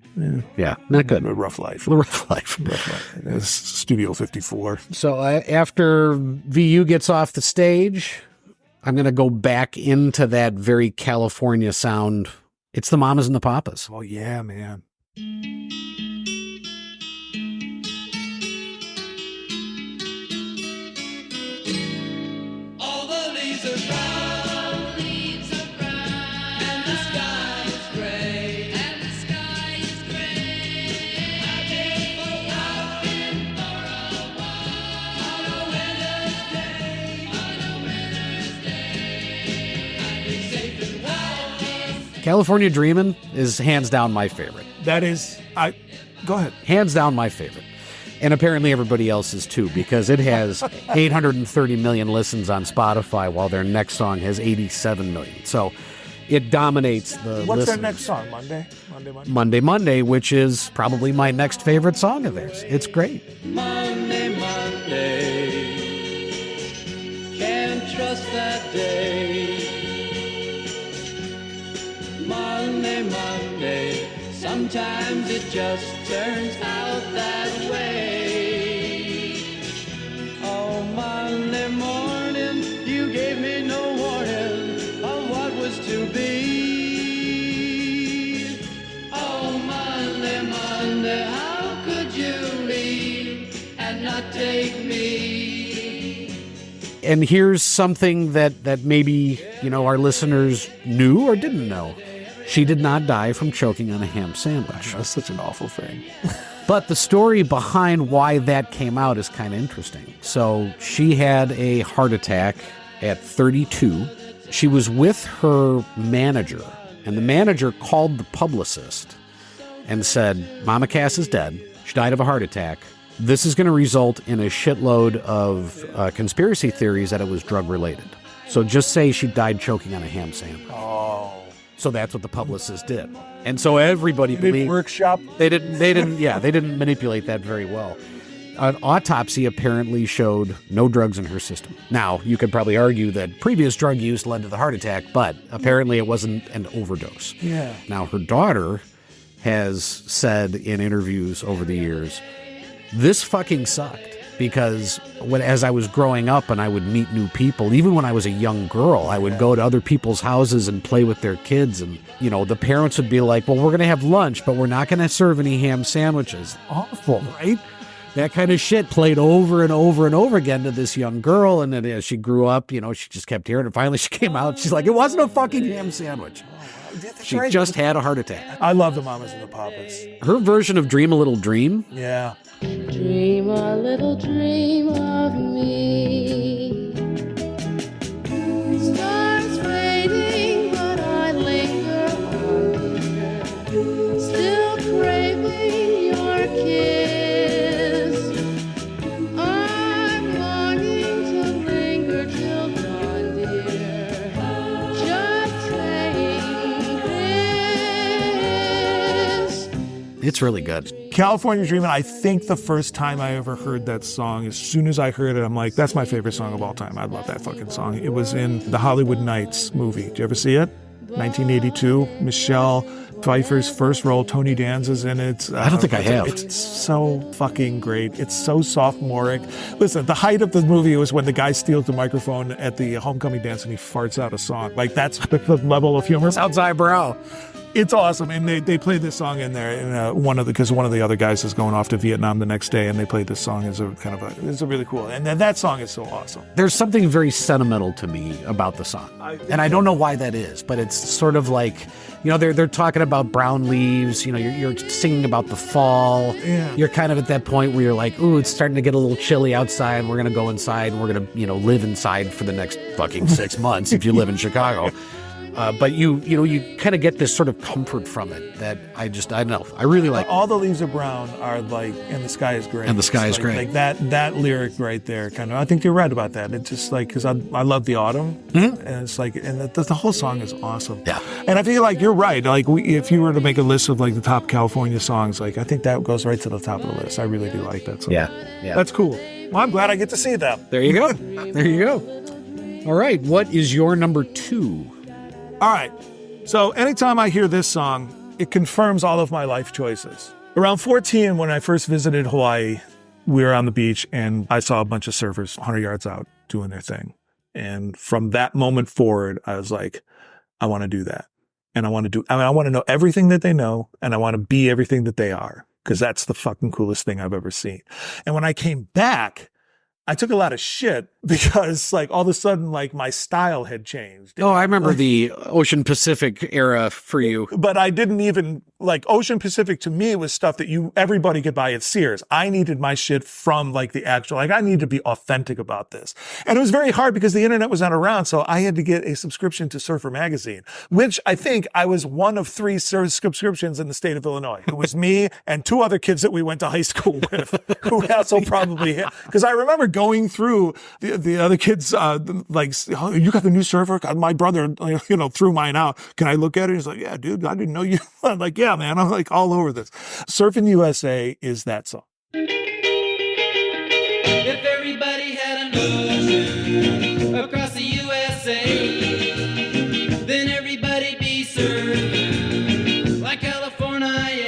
Yeah, not good. A rough life. Rough life. It's Studio 54. So after VU gets off the stage, I'm going to go back into that very California sound. It's the Mamas and the Papas. Oh, yeah, man. All the leaves are brown, and the sky is gray, I've been for a walk on a winter's day, I'd be safe and warm. California Dreamin' is hands down my favorite. That is, go ahead. Hands down my favorite. And apparently everybody else's too, because it has 830 million listens on Spotify, while their next song has 87 million. So it dominates the What's their listeners. next song? Monday? Monday, which is probably my next favorite song of theirs. It's great. Monday, can't trust that day. Monday, sometimes it just turns out that way. Oh, Monday morning, you gave me no warning of what was to be. And here's something that maybe, our listeners knew or didn't know. She did not die from choking on a ham sandwich. That's such an awful thing. But the story behind why that came out is kind of interesting. So she had a heart attack at 32. She was with her manager, and the manager called the publicist and said, Mama Cass is dead. She died of a heart attack. This is going to result in a shitload of conspiracy theories that it was drug-related. So just say she died choking on a ham sandwich. Oh. So that's what the publicist did. And so everybody believed... workshop? They didn't manipulate that very well. An autopsy apparently showed no drugs in her system. Now, you could probably argue that previous drug use led to the heart attack, but apparently it wasn't an overdose. Yeah. Now, her daughter has said in interviews over the years, this fucking sucked. Because as I was growing up and I would meet new people, even when I was a young girl, I would go to other people's houses and play with their kids. And, the parents would be like, well, we're going to have lunch, but we're not going to serve any ham sandwiches. Awful, right? That kind of shit played over and over and over again to this young girl. And then as she grew up, she just kept hearing it. Finally, she came out. She's like, it wasn't a fucking ham sandwich. She just had a heart attack. I love the Mamas and the Papas. Her version of Dream a Little Dream. Yeah. Dream a little dream of me. Stars fading, but I linger on, dear. Still craving your kiss. I'm longing to linger till dawn, dear. Just saying this. It's really good. California Dreamin', I think the first time I ever heard that song, as soon as I heard it, I'm like, that's my favorite song of all time. I love that fucking song. It was in the Hollywood Nights movie. Did you ever see it? 1982. Michelle Pfeiffer's first role. Tony Danza's in it. I don't think I have. It's so fucking great. It's so sophomoric. Listen, the height of the movie was when the guy steals the microphone at the homecoming dance and he farts out a song. Like, that's the level of humor. Sounds eyebrow. It's awesome, and they played this song in there, and because one of the other guys is going off to Vietnam the next day, and they played this song as it's a really cool, and then that song is so awesome. There's something very sentimental to me about the song, and I don't know why that is, but it's sort of like, they're talking about brown leaves, you're singing about the fall. Yeah. You're kind of at that point where you're like, ooh, it's starting to get a little chilly outside. We're gonna go inside, and we're gonna live inside for the next fucking 6 months if you live in Chicago. But you kind of get this sort of comfort from it that I don't know. I really like. All the leaves are brown are like, and the sky is gray. And the sky is gray. Like that lyric right there, kind of. I think you're right about that. It's just like, because I love the autumn, and it's like, and the whole song is awesome. Yeah. And I feel like you're right. Like, if you were to make a list of like the top California songs, like I think that goes right to the top of the list. I really do like that song. Yeah. That's cool. Well, I'm glad I get to see them. There you go. There you go. All right. What is your number 2? All right. So anytime I hear this song, it confirms all of my life choices. Around 14, when I first visited Hawaii, we were on the beach and I saw a bunch of surfers 100 yards out doing their thing. And from that moment forward, I was like, I want to do that. And I want to know everything that they know, and I want to be everything that they are, because that's the fucking coolest thing I've ever seen. And when I came back, I took a lot of shit because, like, all of a sudden, like, my style had changed. Oh, I remember the Ocean Pacific era for you. But I didn't even, like, Ocean Pacific to me was stuff that everybody could buy at Sears. I needed my shit from, like, the actual, like, I needed to be authentic about this. And it was very hard because the internet was not around, so I had to get a subscription to Surfer Magazine, which I think I was one of 3 subscriptions in the state of Illinois. It was me and 2 other kids that we went to high school with, who also probably hit. Because I remember going through the other kids, like, oh, you got the new Surfer? My brother, threw mine out. Can I look at it? He's like, yeah, dude, I didn't know you. I'm like, yeah, man. I'm like all over this. Surfing USA is that song. If everybody had an ocean across the USA, then everybody'd be surfing like California.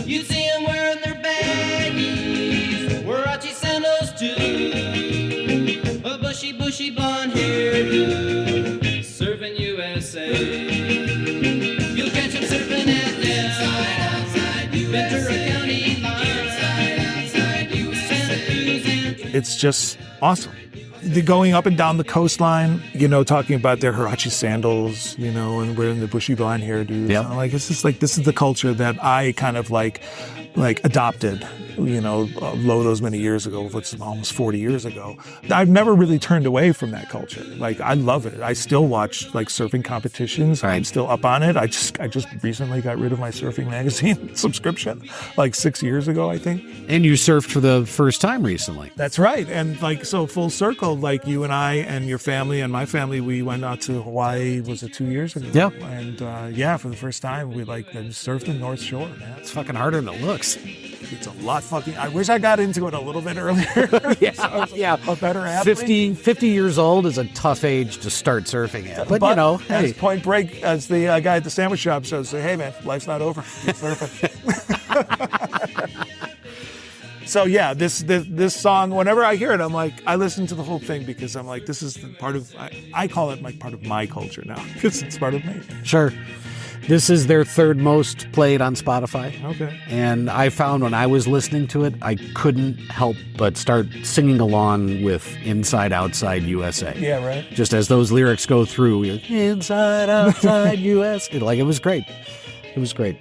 You'd see them wearing their baggies, Warachi sandals too, a bushy blonde hairdo, surfing USA. You'll catch them surfing at Ventura County line, Santa Cruz and It's just awesome. the going up and down the coastline, talking about their Hirachi sandals, and wearing the bushy blonde hairdos. Yep. I'm like, it's just like, this is the culture that I kind of like adopted, low those many years ago, which is almost 40 years ago. I've never really turned away from that culture. Like, I love it. I still watch like surfing competitions. Right. I'm still up on it. I just recently got rid of my surfing magazine subscription like 6 years ago, I think. And you surfed for the first time recently. That's right. And like, so full circle, like you and I and your family and my family, we went out to Hawaii, was it 2 years ago? Yeah. And for the first time, we surfed the North Shore, man. It's fucking harder than it looks. It's a lot fucking, I wish I got into it a little bit earlier. Yeah. A better athlete. 50 years old is a tough age to start surfing at. But as hey. Point Break, as the guy at the sandwich shop says, hey man, life's not over. Keep surfing. So yeah, this song, whenever I hear it, I'm like, I listen to the whole thing because I'm like, this is part of, I call it like part of my culture now because it's part of me. Sure. This is their third most played on Spotify. Okay. And I found when I was listening to it, I couldn't help but start singing along with Inside Outside USA. Yeah, right. Just as those lyrics go through, you're, Inside Outside USA. Like, it was great. It was great.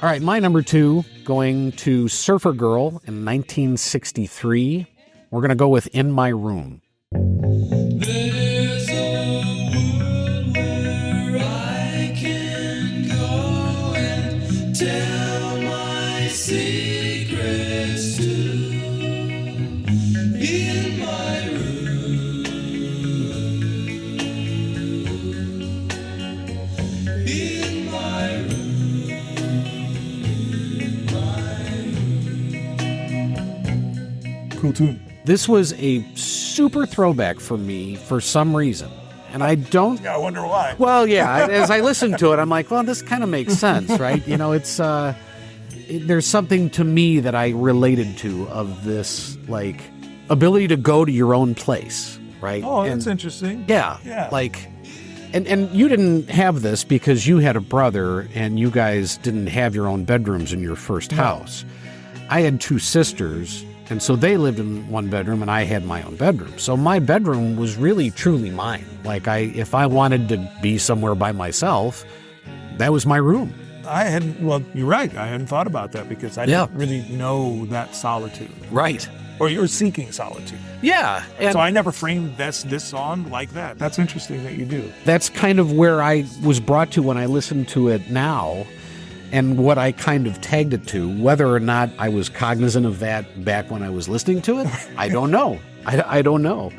All right, my number 2, going to Surfer Girl in 1963. We're going to go with In My Room. There's a world where I can go and tell my secrets to. In my room. In my room. Cool tune. This was a super throwback for me for some reason. And I don't... Yeah, I wonder why. Well, yeah, as I listened to it, I'm like, well, this kind of makes sense, right? It's... there's something to me that I related to of this, like, ability to go to your own place, right? Oh, that's interesting. Yeah. Yeah. Like... And you didn't have this because you had a brother and you guys didn't have your own bedrooms in your first house. I had 2 sisters, and so they lived in one bedroom and I had my own bedroom. So my bedroom was really, truly mine. Like, if I wanted to be somewhere by myself, that was my room. Well, you're right. I hadn't thought about that because I didn't really know that solitude. Right. Or you're seeking solitude. Yeah. And So I never framed this song like that. That's interesting that you do. that's kind of where I was brought to when I listened to it now, and what I kind of tagged it to. Whether or not I was cognizant of that back when I was listening to it, I don't know. I don't know.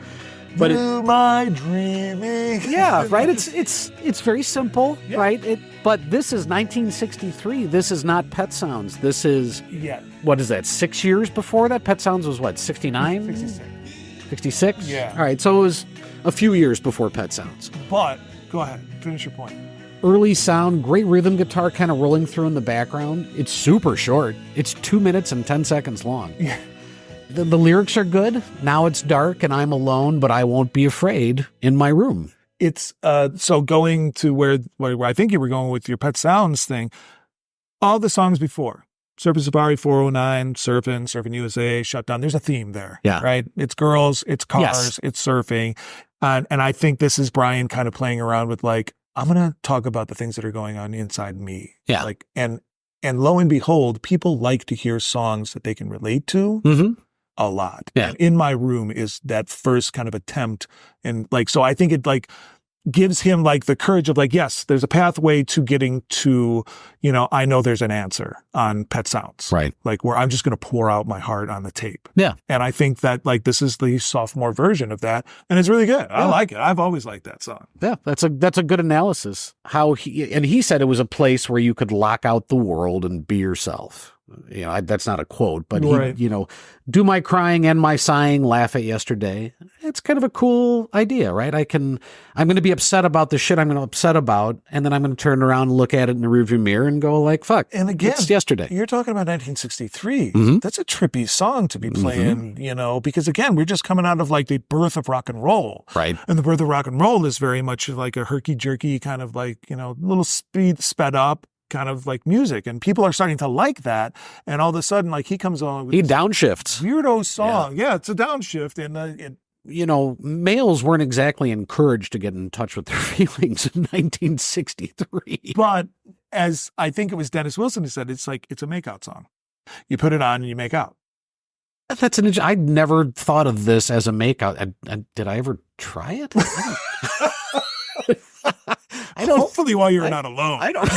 But Do my dreaming. yeah, right. It's very simple, right? But this is 1963. This is not Pet Sounds. This is Yeah. what is that? 6 years before that? Pet Sounds was what? 69? 66. 66? Yeah. All right. So it was a few years before Pet Sounds. But go ahead, finish your point. Early sound, great rhythm guitar kind of rolling through in the background. It's super short. It's 2 minutes and 10 seconds long. Yeah. The lyrics are good. Now it's dark and I'm alone, but I won't be afraid in my room. It's so going to where I think you were going with your Pet Sounds thing. All the songs before, Surfing Safari 409, Surfing USA, Shutdown. There's a theme there. Yeah. Right. It's girls, it's cars, Yes. it's surfing, and I think this is Brian kind of playing around with like, I'm gonna talk about the things that are going on inside me. Yeah. Like and lo and behold, people like to hear songs that they can relate to. Mm-hmm. A lot. Yeah. And In My Room is that first kind of attempt. And like, so I think it like gives him like the courage of like, yes, there's a pathway to getting to, I know there's an answer on Pet Sounds. Right. Like where I'm just going to pour out my heart on the tape. Yeah. And I think that like this is the sophomore version of that. And it's really good. I like it. I've always liked that song. Yeah, that's a good analysis. He said it was a place where you could lock out the world and be yourself. That's not a quote, but Right. do my crying and my sighing, laugh at yesterday. It's kind of a cool idea, right? I'm going to be upset about the shit I'm going to upset about, and then I'm going to turn around and look at it in the rearview mirror and go like, fuck. And again, it's yesterday. You're talking about 1963. Mhm. That's a trippy song to be playing, because again, we're just coming out of like the birth of rock and roll. Right. And the birth of rock and roll is very much like a herky-jerky kind of like, little sped up kind of like music. And people are starting to like that. And all of a sudden, like he comes on with He this downshifts. weirdo song. Yeah, it's a downshift. And males weren't exactly encouraged to get in touch with their feelings in 1963. But as I think it was Dennis Wilson who said, it's a makeout song. You put it on and you make out. I'd never thought of this as a makeout. Did I ever try it? I don't. Hopefully while you're not alone. I don't.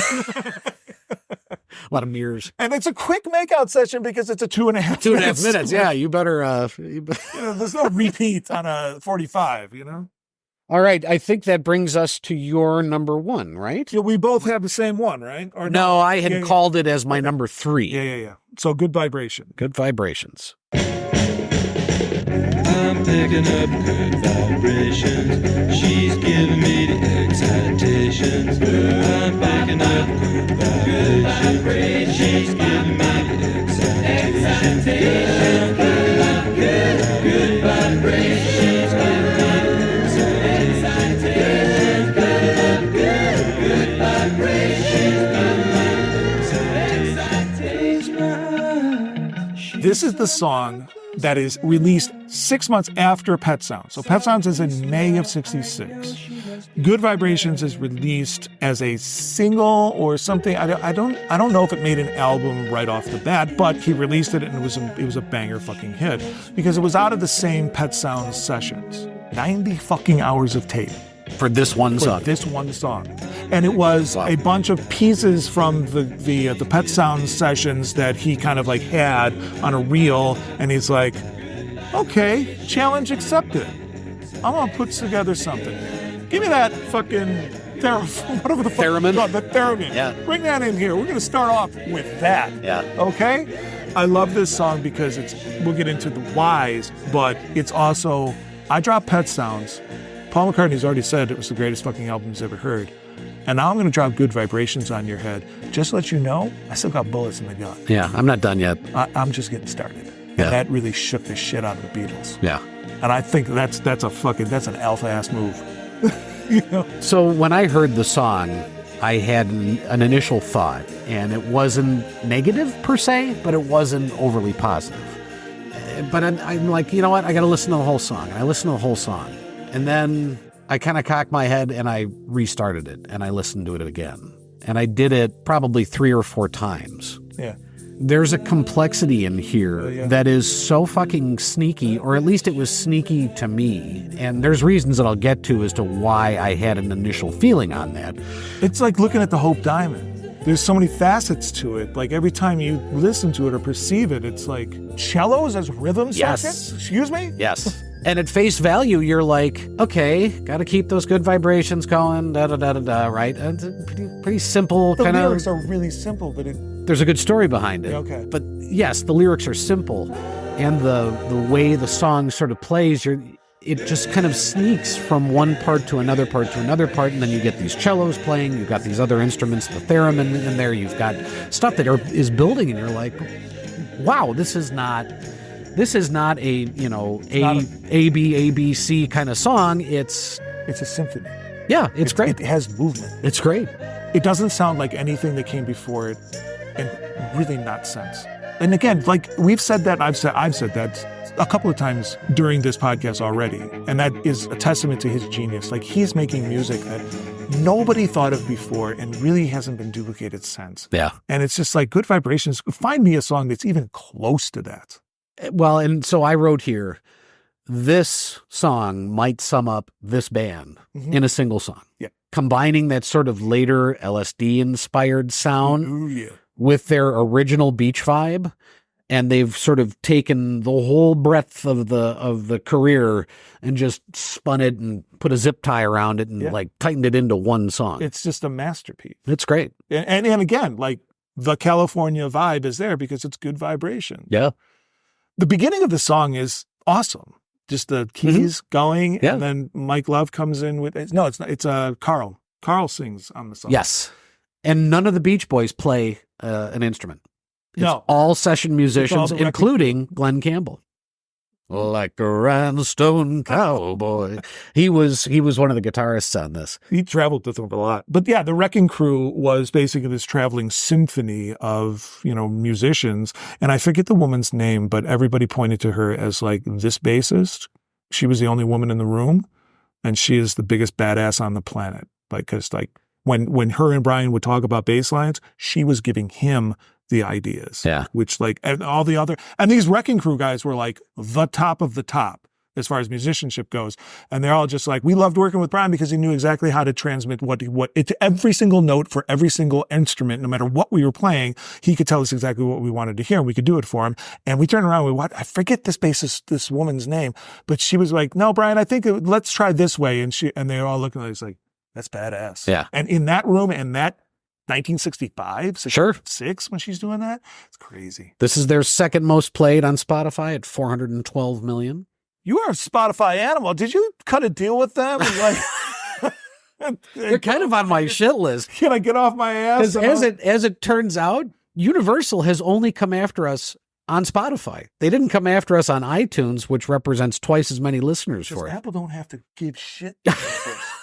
A lot of mirrors. And it's a quick makeout session because it's a 2.5 2.5 minutes. Yeah, you better. There's no repeat on a 45, All right. I think that brings us to your number 1, right? Yeah, we both have the same one, right? Or no, I had called it as my number 3. Yeah. So Good Vibration. Good Vibrations. I'm picking up good vibrations. She's giving me the excitations. I'm picking up good vibrations. She's giving me the excitations. Good vibrations. She's giving me the excitations. Good vibrations. This is the song that is released 6 months after Pet Sounds. So Pet Sounds is in May of 66. Good Vibrations is released as a single or something. I don't know if it made an album right off the bat, but he released it and it was a banger fucking hit because it was out of the same Pet Sounds sessions. 90 fucking hours of tape. For this one song. This one song. And it was a bunch of pieces from the Pet Sounds sessions that he kind of had on a reel. And he's like, okay, challenge accepted. I'm going to put together something. Give me that fucking whatever the fuck. Theremin? The theremin. Yeah. Bring that in here. We're going to start off with that. Yeah. Okay? I love this song because we'll get into the whys, but it's also, I dropped Pet Sounds. Paul McCartney's already said it was the greatest fucking album he's ever heard. And now I'm going to drop Good Vibrations on your head. Just to let you know, I still got bullets in my gun. Yeah, I'm not done yet. I'm just getting started. Yeah. And that really shook the shit out of the Beatles. Yeah. And I think that's an alpha-ass move. So when I heard the song, I had an initial thought, and it wasn't negative per se, but it wasn't overly positive. But I'm like, you know what? I got to listen to the whole song. And I listened to the whole song. And then I kind of cocked my head and I restarted it and I listened to it again. And I did it probably 3 or 4 times. Yeah. There's a complexity in here that is so fucking sneaky, or at least it was sneaky to me. And there's reasons that I'll get to as to why I had an initial feeling on that. It's like looking at the Hope Diamond. There's so many facets to it. Like every time you listen to it or perceive it, it's like cellos as rhythm sections? Excuse me? Yes. And at face value, you're like, okay, got to keep those good vibrations going, da-da-da-da-da, right? And it's pretty simple kind of... The lyrics are really simple, but there's a good story behind it. Okay. But yes, the lyrics are simple. And the way the song sort of plays, it just kind of sneaks from one part to another part to another part, and then you get these cellos playing, you've got these other instruments, the theremin in there, you've got stuff that is building, and you're like, wow, this is not a, ABC kind of song. It's a symphony. Yeah, it's great. It has movement. It's great. It doesn't sound like anything that came before it, and really not sense. And again, like we've said that, I've said that a couple of times during this podcast already, and that is a testament to his genius. Like he's making music that nobody thought of before and really hasn't been duplicated since. Yeah. And it's just like Good Vibrations. Find me a song that's even close to that. Well, and so I wrote here, this song might sum up this band in a single song. Yeah. Combining that sort of later LSD-inspired sound with their original beach vibe, and they've sort of taken the whole breadth of the career and just spun it and put a zip tie around it and like tightened it into one song. It's just a masterpiece. It's great. And again, like the California vibe is there because it's Good Vibration. Yeah. The beginning of the song is awesome. Just the keys going, and then Mike Love comes in with it's not. It's Carl. Carl sings on the song. Yes, and none of the Beach Boys play an instrument. It's all session musicians, including Glenn Campbell. Like a rhinestone cowboy. He was one of the guitarists on this. He traveled with them a lot. But yeah, the Wrecking Crew was basically this traveling symphony of, musicians. And I forget the woman's name, but everybody pointed to her as like this bassist. she was the only woman in the room, and she is the biggest badass on the planet. Like, because like when her and Brian would talk about bass lines, she was giving him the ideas. Yeah. Which like, and all the other, and these Wrecking Crew guys were like the top of the top as far as musicianship goes. And they're all just like, we loved working with Brian because he knew exactly how to transmit what to every single note for every single instrument, no matter what we were playing, he could tell us exactly what we wanted to hear and we could do it for him. And we turned around, I forget this woman's name, but she was like, no, Brian, I think let's try this way. And they were all looking at us like, that's badass. Yeah. And in that room, and that 1965, Sure. 66 when she's doing that, it's crazy. This is their second most played on Spotify at 412 million. You are a Spotify animal. Did you cut a deal with them? And like, They're kind of on my shit list. can I get off my ass? As it turns out, Universal has only come after us on Spotify. They didn't come after us on iTunes, which represents twice as many listeners for it. Apple don't have to give shit.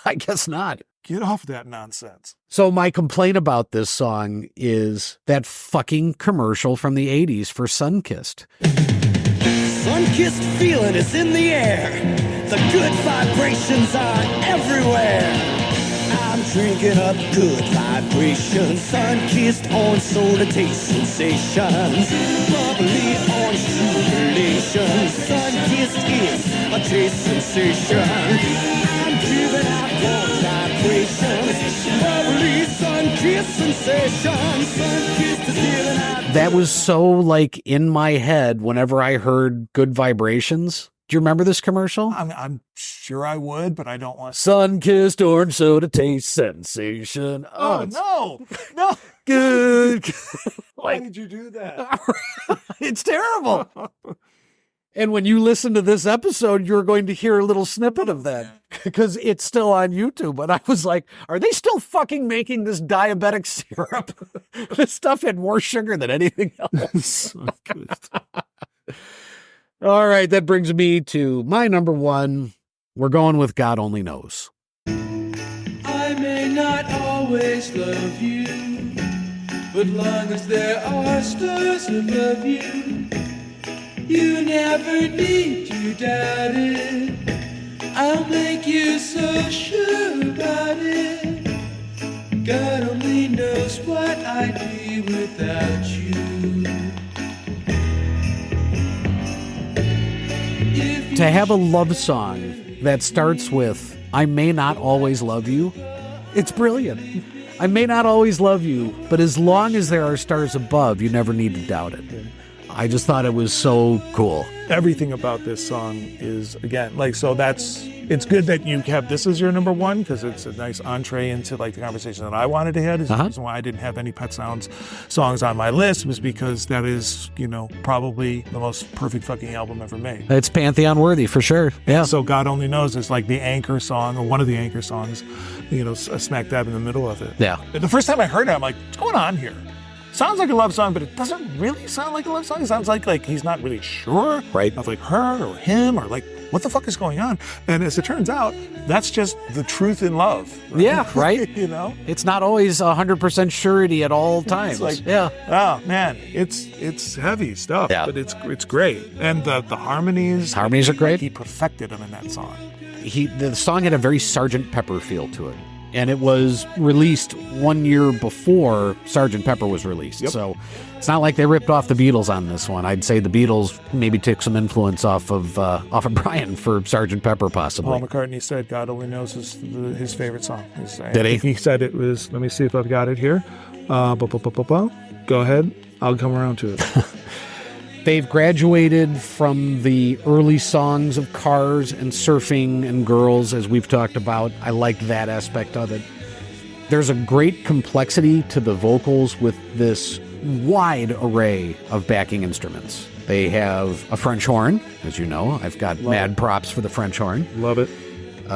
I guess not. Get off that nonsense. So my complaint about this song is that fucking commercial from the 80s for Sunkissed. Sun-kissed feeling is in the air. The good vibrations are everywhere. I'm drinking up good vibrations. Sun-kissed orange soda taste sensations. Bubbly orange jubilation. Sun-kissed is a taste sensation. I'm giving out good vibrations. Bubbly sun-kissed sensation. Sun-kissed is giving out. That was so like in my head whenever I heard Good Vibrations. Do you remember this commercial? I'm sure I would, but I don't want to. Sun-kissed orange soda taste sensation. Oh, no. Good. Why did you do that? It's terrible. And when you listen to this episode, you're going to hear a little snippet of that because it's still on YouTube. And I was like, are they still fucking making this diabetic syrup? This stuff had more sugar than anything else. All right, that brings me to my number one. We're going with God Only Knows. I may not always love you, but long as there are stars above you, you never need to doubt it. I'll make you so sure about it. God only knows what I'd be without you. To have a love song that starts with, I may not always love you, it's brilliant. I may not always love you, but as long as there are stars above, you never need to doubt it. I just thought it was so cool. Everything about this song is, again, like, so it's good that you have this as your number one because it's a nice entree into like the conversation that I wanted to have. Is the reason why I didn't have any Pet Sounds songs on my list was because that is, probably the most perfect fucking album ever made. It's Pantheon worthy for sure. Yeah. So God Only Knows is like the anchor song or one of the anchor songs, smack dab in the middle of it. Yeah. The first time I heard it, I'm like, what's going on here? Sounds like a love song, but it doesn't really sound like a love song. It sounds like he's not really sure of like her or him or like what the fuck is going on. And as it turns out, that's just the truth in love. Right? Yeah, right. It's not always 100% surety at all times. It's like, yeah. Oh man, it's heavy stuff, but it's great. And the harmonies are great. He perfected them in that song. The song had a very Sgt. Pepper feel to it. And it was released 1 year before Sgt. Pepper was released. Yep. So it's not like they ripped off the Beatles on this one. I'd say the Beatles maybe took some influence off of Brian for Sgt. Pepper, possibly. Paul McCartney said God Only Knows is his favorite song. Did he? He said it was, let me see if I've got it here. Go ahead. I'll come around to it. They've graduated from the early songs of cars and surfing and girls, as we've talked about. I like that aspect of it. There's a great complexity to the vocals with this wide array of backing instruments. They have a French horn, as you know. I've got mad props for the French horn. Love it.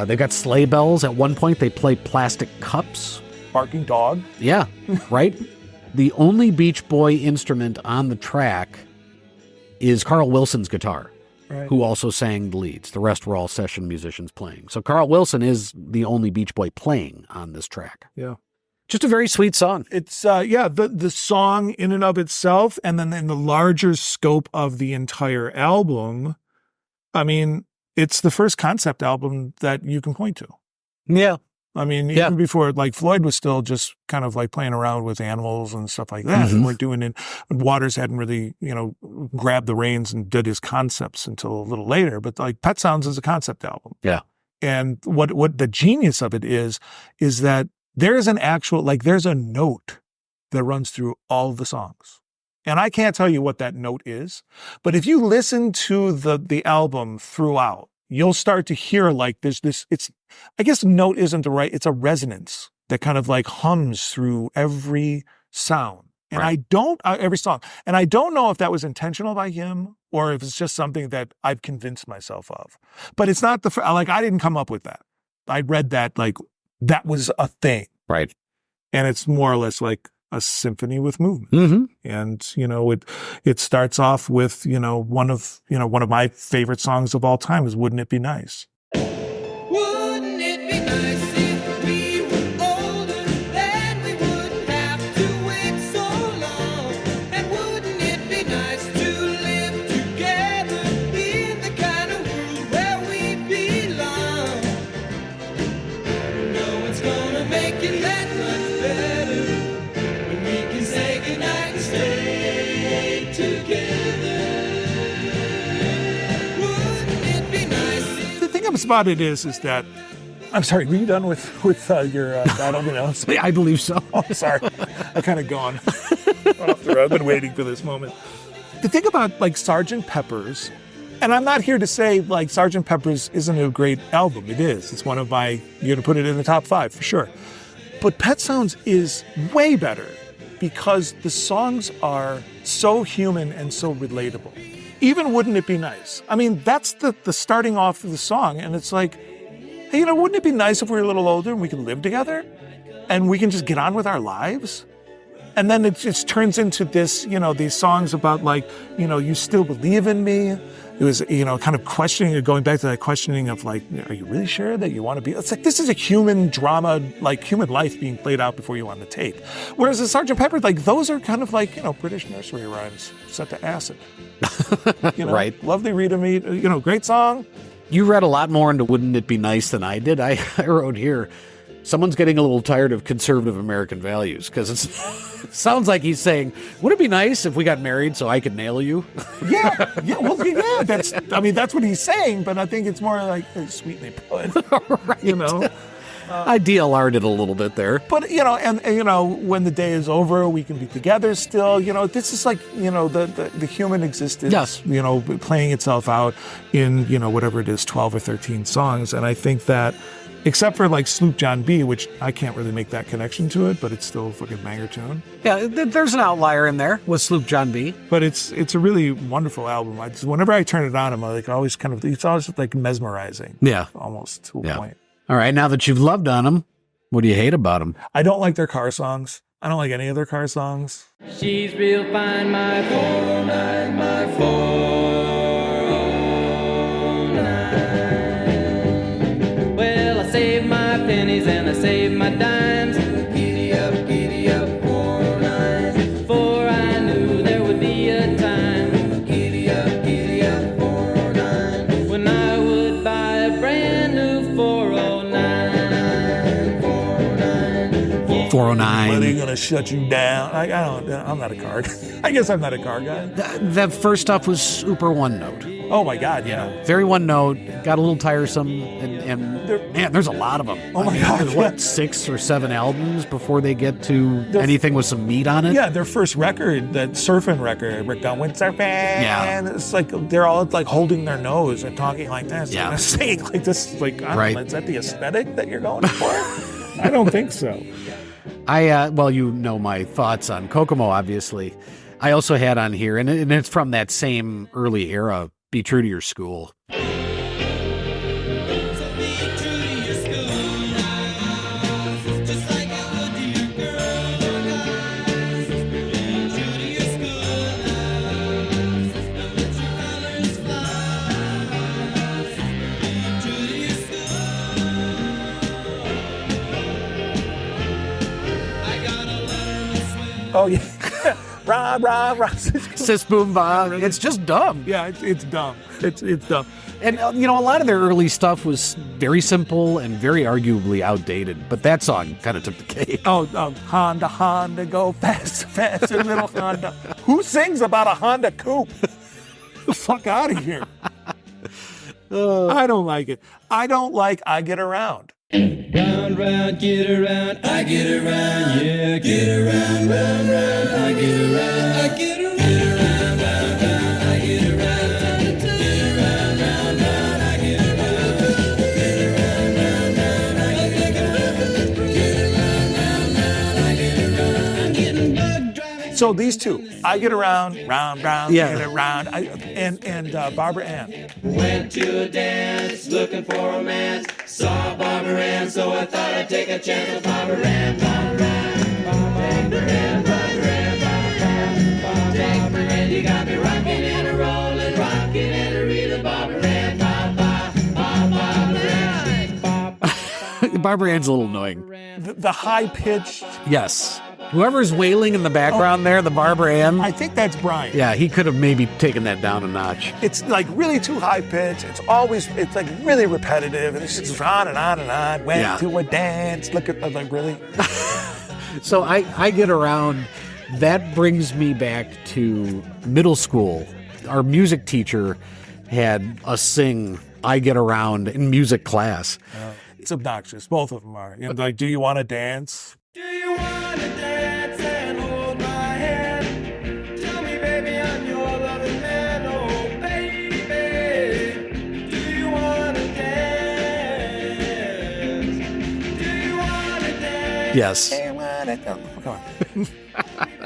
They've got sleigh bells. At one point, they play plastic cups. Barking dog. Yeah, right? The only Beach Boy instrument on the track is Carl Wilson's guitar, who also sang the leads. The rest were all session musicians playing. So Carl Wilson is the only Beach Boy playing on this track. Yeah. Just a very sweet song. It's, the song in and of itself, and then in the larger scope of the entire album, I mean, it's the first concept album that you can point to. Yeah. I mean, Yeah. even before, like, Floyd was still just kind of like playing around with animals and stuff like that. Mhm. And like doing it, Waters hadn't really, grabbed the reins and did his concepts until a little later. But like Pet Sounds is a concept album. Yeah. And what the genius of it is that there is an actual, like, there's a note that runs through all the songs. And I can't tell you what that note is, but if you listen to the album throughout, you'll start to hear like there's this, I guess note isn't the right, it's a resonance that kind of like hums through every sound. And Right. every song. And I don't know if that was intentional by him or if it's just something that I've convinced myself of. But it's not I didn't come up with that. I read that like that was a thing. Right. And it's more or less like a symphony with movement. Mm-hmm. And, it starts off with, one of my favorite songs of all time is Wouldn't It Be Nice? Wouldn't it be nice if we were older, then we wouldn't have to wait so long? And wouldn't it be nice to live together in the kind of world where we belong? No one's gonna make it that much better when we can say goodnight and stay together. Wouldn't it be nice? The thing about it is that, I'm sorry, were you done with your, I don't know. I believe so. Oh, sorry. I kind of gone off the road. I've been waiting for this moment. The thing about like Sgt. Pepper's, and I'm not here to say like Sgt. Pepper's isn't a great album. It is. It's one of my, you're going to put it in the top 5 for sure. But Pet Sounds is way better because the songs are so human and so relatable. Even Wouldn't It Be Nice? I mean, that's the starting off of the song. And it's like, hey, wouldn't it be nice if we were a little older and we could live together? And we can just get on with our lives? And then it just turns into this, these songs about like, you still believe in me. It was, kind of questioning, going back to that questioning of like, are you really sure that you want to be? It's like, this is a human drama, like human life being played out before you on the tape. Whereas the Sgt. Pepper, like those are kind of like, British nursery rhymes set to acid. Right. Lovely Rita Mead, great song. You read a lot more into Wouldn't It Be Nice than I did. I wrote here, someone's getting a little tired of conservative American values because it sounds like he's saying, would it be nice if we got married so I could nail you? Yeah, that's what he's saying, but I think it's more like sweet they put, Right. I DLR'd it a little bit there. But, and when the day is over, we can be together still. This is like, the human existence, Yes. Playing itself out in, whatever it is, 12 or 13 songs. And I think that, except for like Sloop John B., which I can't really make that connection to it, but it's still a fucking banger tune. Yeah, there's an outlier in there with Sloop John B. But it's a really wonderful album. Whenever I turn it on, I'm like always it's always like mesmerizing. Yeah. Almost to a Yeah. point. All right, now that you've loved on them, what do you hate about them? I don't like their car songs. I don't like any of their car songs. She's real fine, my 409, my 409. Well, I saved my pennies and I saved my dimes. Giddy up, 409. For I knew there would be a time. Giddy up, 409. When I would buy a brand new 409. 409. Are they gonna shut you down? I'm not a car. I guess I'm not a car guy. That first stuff was super one note. Oh my God, yeah. Very one note, got a little tiresome, and man, there's a lot of them. Oh my God, there's, what, 6 or 7 albums before they get to anything with some meat on it? Yeah, their first record, that surfing record, we're going surfing. Yeah. It's like they're all like holding their nose and talking like this. Yeah. And saying like this, like, I don't Right. know, is that the aesthetic that you're going for? I don't think so. Well, you know my thoughts on Kokomo, obviously. I also had on here, and it's from that same early era, Be True to Your School. Oh yeah. Rah, rah, rah. Sis Boom Ba. It's just dumb. Yeah, it's dumb. It's dumb. And, a lot of their early stuff was very simple and very arguably outdated. But that song kind of took the cake. Oh, Honda, Honda, go fast, faster, little Honda. Who sings about a Honda coupe? The fuck out of here. I don't like it. I don't like I Get Around. Round, round, get around, I get around, yeah, get around, round, round, I get around, I get around, get around, round, round, I get around, get around, round, round, I get around, get around, round, round, I get around, get around, round, round, I get around, I'm getting bug driving. So these two, I Get Around, round, round, Yeah. get around, and Barbara Ann. Went to a dance, looking for romance. Saw Barbara Ann, so I thought I'd take a chance with Barbara Ann. Barbara Ann, Barbara Ann, Barbara Ann, Barbara Ann, Barbara Ann. You got me rocking and a rolling, rocking and a reeling. Barbara Ann, Barbara Ann. Barbara Ann's a little annoying. The high-pitched, Yes. Whoever's wailing in the background there, the Barbara Ann. I think that's Brian. Yeah, he could have maybe taken that down a notch. It's like really too high-pitched. It's like really repetitive. And it's just on and on and on. Went Yeah. to a dance. Look at, like, really? So I Get Around, that brings me back to middle school. Our music teacher had us sing I Get Around in music class. It's obnoxious. Both of them are. Like, do you want to dance? Do you wanna dance and hold my hand? Tell me, baby, I'm your loving man. Oh, baby, do you wanna dance? Do you wanna dance? Yes. Come on.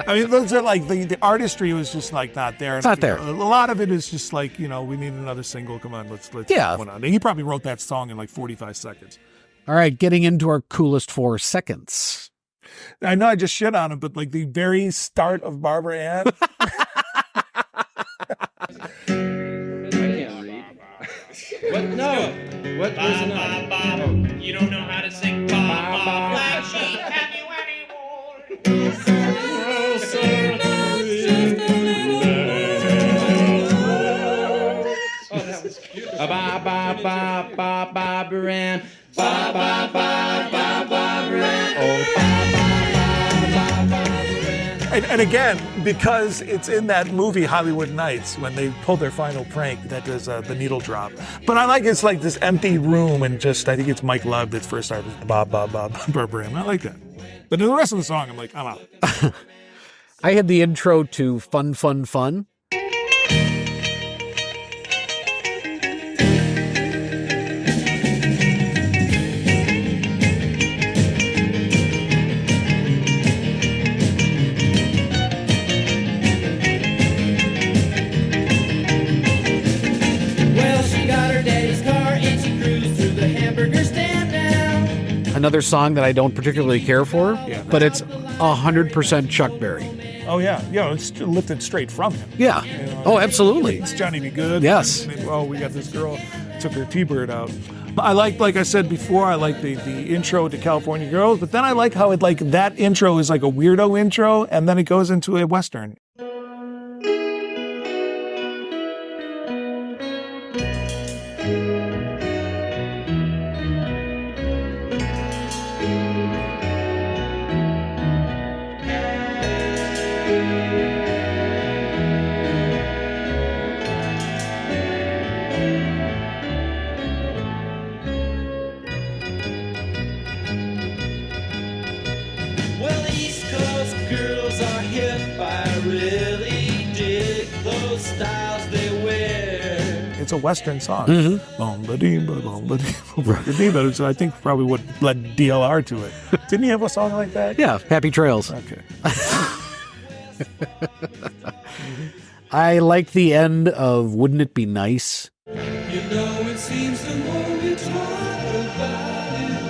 I mean, those are like the artistry was just like not there. It's not there. A lot of it is just like, we need another single. Come on, let's Yeah. put one on. He probably wrote that song in like 45 seconds. All right, getting into our coolest 4 seconds. I know I just shit on him, but like the very start of Barbara Ann. What? No. What was it not? You don't know how to sing Bob, Bob, Bob. Have you any more? Barbara Ann. Barbara Ann. Oh, Barbara Ann. And again, because it's in that movie Hollywood Nights when they pulled their final prank, that does the needle drop. But I like it's like this empty room and just I think it's Mike Love that's first started with Bob, Barbara Ann. I like that. But in the rest of the song, I'm like, I'm out. I had the intro to Fun, Fun, Fun. Well, she got her daddy's car and she cruised through the hamburger stand now. Another song that I don't particularly care for, but it's 100% Chuck Berry. Oh yeah, it's lifted straight from him. Yeah. Oh, absolutely. It's Johnny Be Good. Yes. And, oh, we got this girl took her T-bird out. I like I said before, I like the intro to California Girls, but then I like how it like that intro is like a weirdo intro, and then it goes into a Western. Well, East Coast girls are hip. I really dig those styles they wear. It's a Western song. Mm-hmm. Long-ba-dee-ba, so I think probably what led DLR to it. Didn't he have a song like that? Yeah, Happy Trails. Okay. I like the end of Wouldn't It Be Nice? You know, it seems the more we talk about it,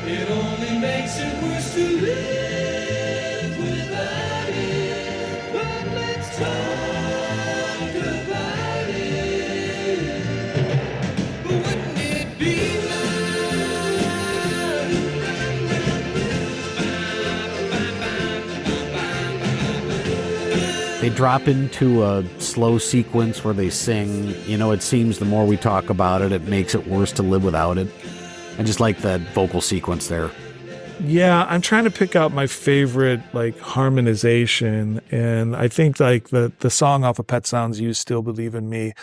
it only makes it worse to live without it. But let's talk about it. But wouldn't it be They drop into a slow sequence where they sing, it seems the more we talk about it, it makes it worse to live without it. I just like that vocal sequence there. Yeah, I'm trying to pick out my favorite like harmonization, and I think like the song off of Pet Sounds, "You Still Believe in Me."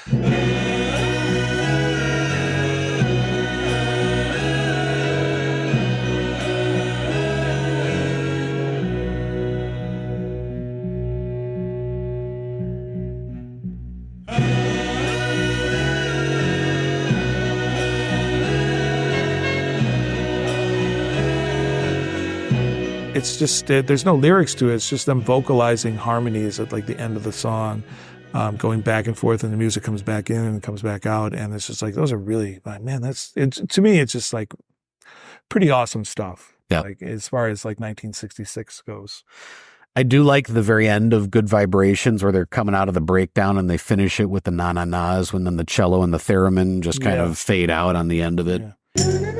It's just, there's no lyrics to it. It's just them vocalizing harmonies at like the end of the song, going back and forth, and the music comes back in and comes back out. And it's just like, those are really, man, to me, it's just like pretty awesome stuff. Yeah. Like as far as like 1966 goes. I do like the very end of Good Vibrations where they're coming out of the breakdown and they finish it with the na-na-nas when then the cello and the theremin just kind of fade out on the end of it. Yeah.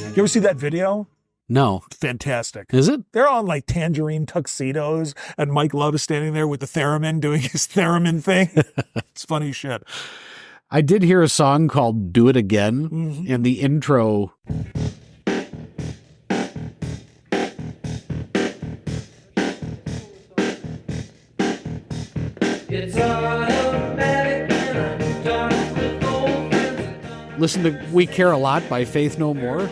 You ever see that video? No. Fantastic. Is it? They're all in like tangerine tuxedos, and Mike Love is standing there with the theremin doing his theremin thing. It's funny shit. I did hear a song called Do It Again in the intro. It's automatic and I'm talking with old friends. Listen to We Care a Lot by Faith No More.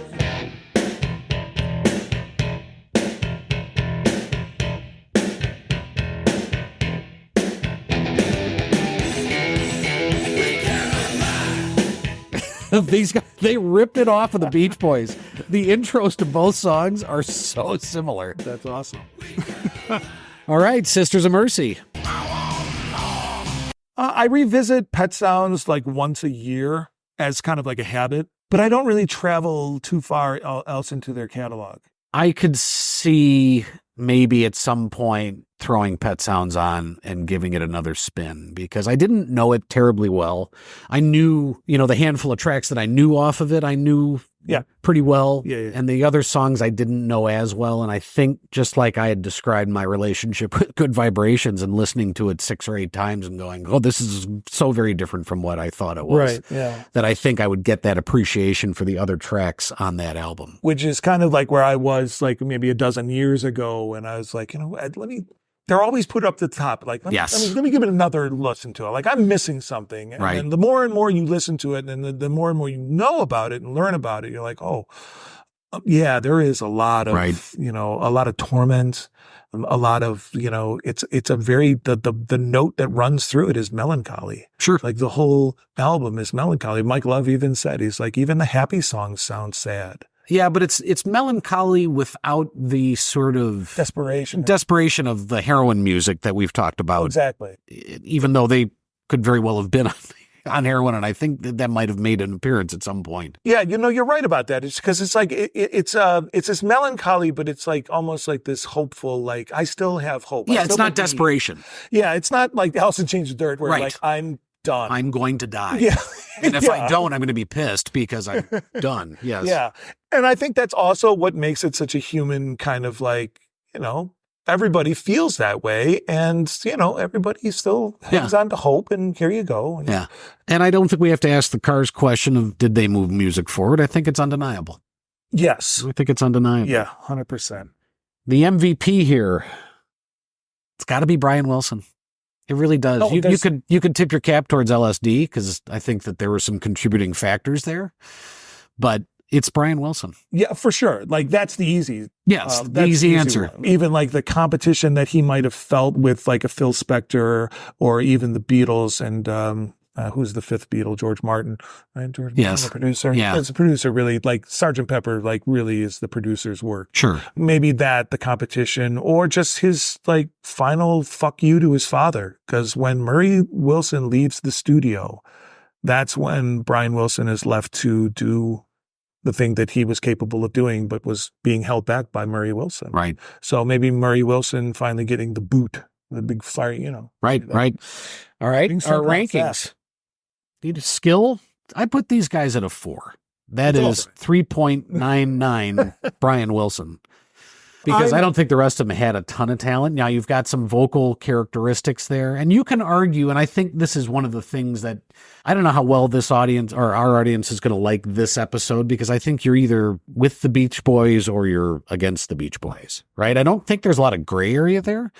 These guys, they ripped it off of the Beach Boys. The intros to both songs are so similar. That's awesome. All right, Sisters of Mercy. I revisit Pet Sounds like once a year as kind of like a habit, but I don't really travel too far else into their catalog. I could see maybe at some point throwing Pet Sounds on and giving it another spin because I didn't know it terribly well. I knew, the handful of tracks that I knew off of it, I knew pretty well. Yeah. And the other songs I didn't know as well. And I think just like I had described my relationship with Good Vibrations and listening to it 6 or 8 times and going, oh, this is so very different from what I thought it was. Right, yeah. That I think I would get that appreciation for the other tracks on that album. Which is kind of like where I was like maybe a dozen years ago when I was like, they're always put up the top. Like, let me give it another listen to it. Like I'm missing something. And Right. then the more and more you listen to it and the more and more you know about it and learn about it, you're like, oh, yeah, there is a lot of, a lot of torment, a lot of, it's a very, the note that runs through it is melancholy. Sure. Like the whole album is melancholy. Mike Love even said, he's like, even the happy songs sound sad. Yeah, but it's melancholy without the sort of desperation of the heroin music that we've talked about. Exactly. Even though they could very well have been on heroin, and I think that might have made an appearance at some point. Yeah, you're right about that. It's because it's like it's this melancholy, but it's like almost like this hopeful, like I still have hope. Yeah, it's not desperation. Yeah, it's not like Alice in Chains of Dirt where like I'm done. I'm going to die. Yeah. And if I don't, I'm going to be pissed because I'm done. Yes. Yeah. And I think that's also what makes it such a human kind of like, everybody feels that way. And, everybody still hangs on to hope and here you go. Yeah. And I don't think we have to ask the Cars question of did they move music forward? I think it's undeniable. Yes. I think it's undeniable. Yeah, 100%. The MVP here, it's got to be Brian Wilson. It really does. Oh, you could tip your cap towards LSD because I think that there were some contributing factors there, but it's Brian Wilson. Yeah, for sure. Like that's the easy. Yes, that's the easy answer. One. Even like the competition that he might have felt with like a Phil Spector or even the Beatles and who's the fifth Beatle? George Martin, right? George Martin, the producer. Yeah. As a producer, really like Sgt. Pepper, like really is the producer's work. Sure. Maybe the competition or just his like final fuck you to his father. Because when Murray Wilson leaves the studio, that's when Brian Wilson is left to do the thing that he was capable of doing, but was being held back by Murray Wilson. Right. So maybe Murray Wilson finally getting the boot, the big fire, Right. All right. Things Our turn out rankings. fast. Need a skill. I put these guys at a 4. That It's is 3.99 Brian Wilson. Because I I'm- don't think the rest of them had a ton of talent. Now, you've got some vocal characteristics there. And you can argue, and I think this is one of the things that I don't know how well this audience or our audience is going to like this episode, because I think you're either with the Beach Boys or you're against the Beach Boys, right? I don't think there's a lot of gray area there.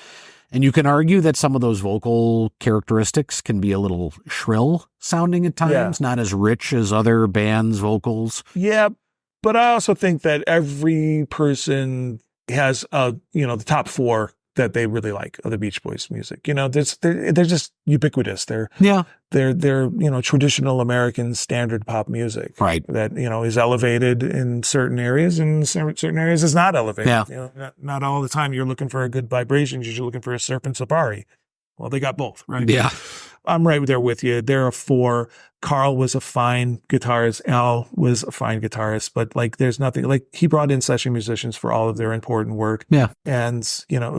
And you can argue that some of those vocal characteristics can be a little shrill sounding at times, not as rich as other bands' vocals. Yeah, but I also think that every person has the top 4 that they really like of the Beach Boys music. They're just ubiquitous. They're traditional American standard pop music. Right. That, is elevated in certain areas and certain areas is not elevated. Yeah. Not all the time you're looking for a good vibration. You're looking for a Serpent Safari. Well, they got both, right? Yeah. I'm right there with you. There are 4. Carl was a fine guitarist. Al was a fine guitarist, but there's nothing he brought in session musicians for all of their important work. Yeah. And,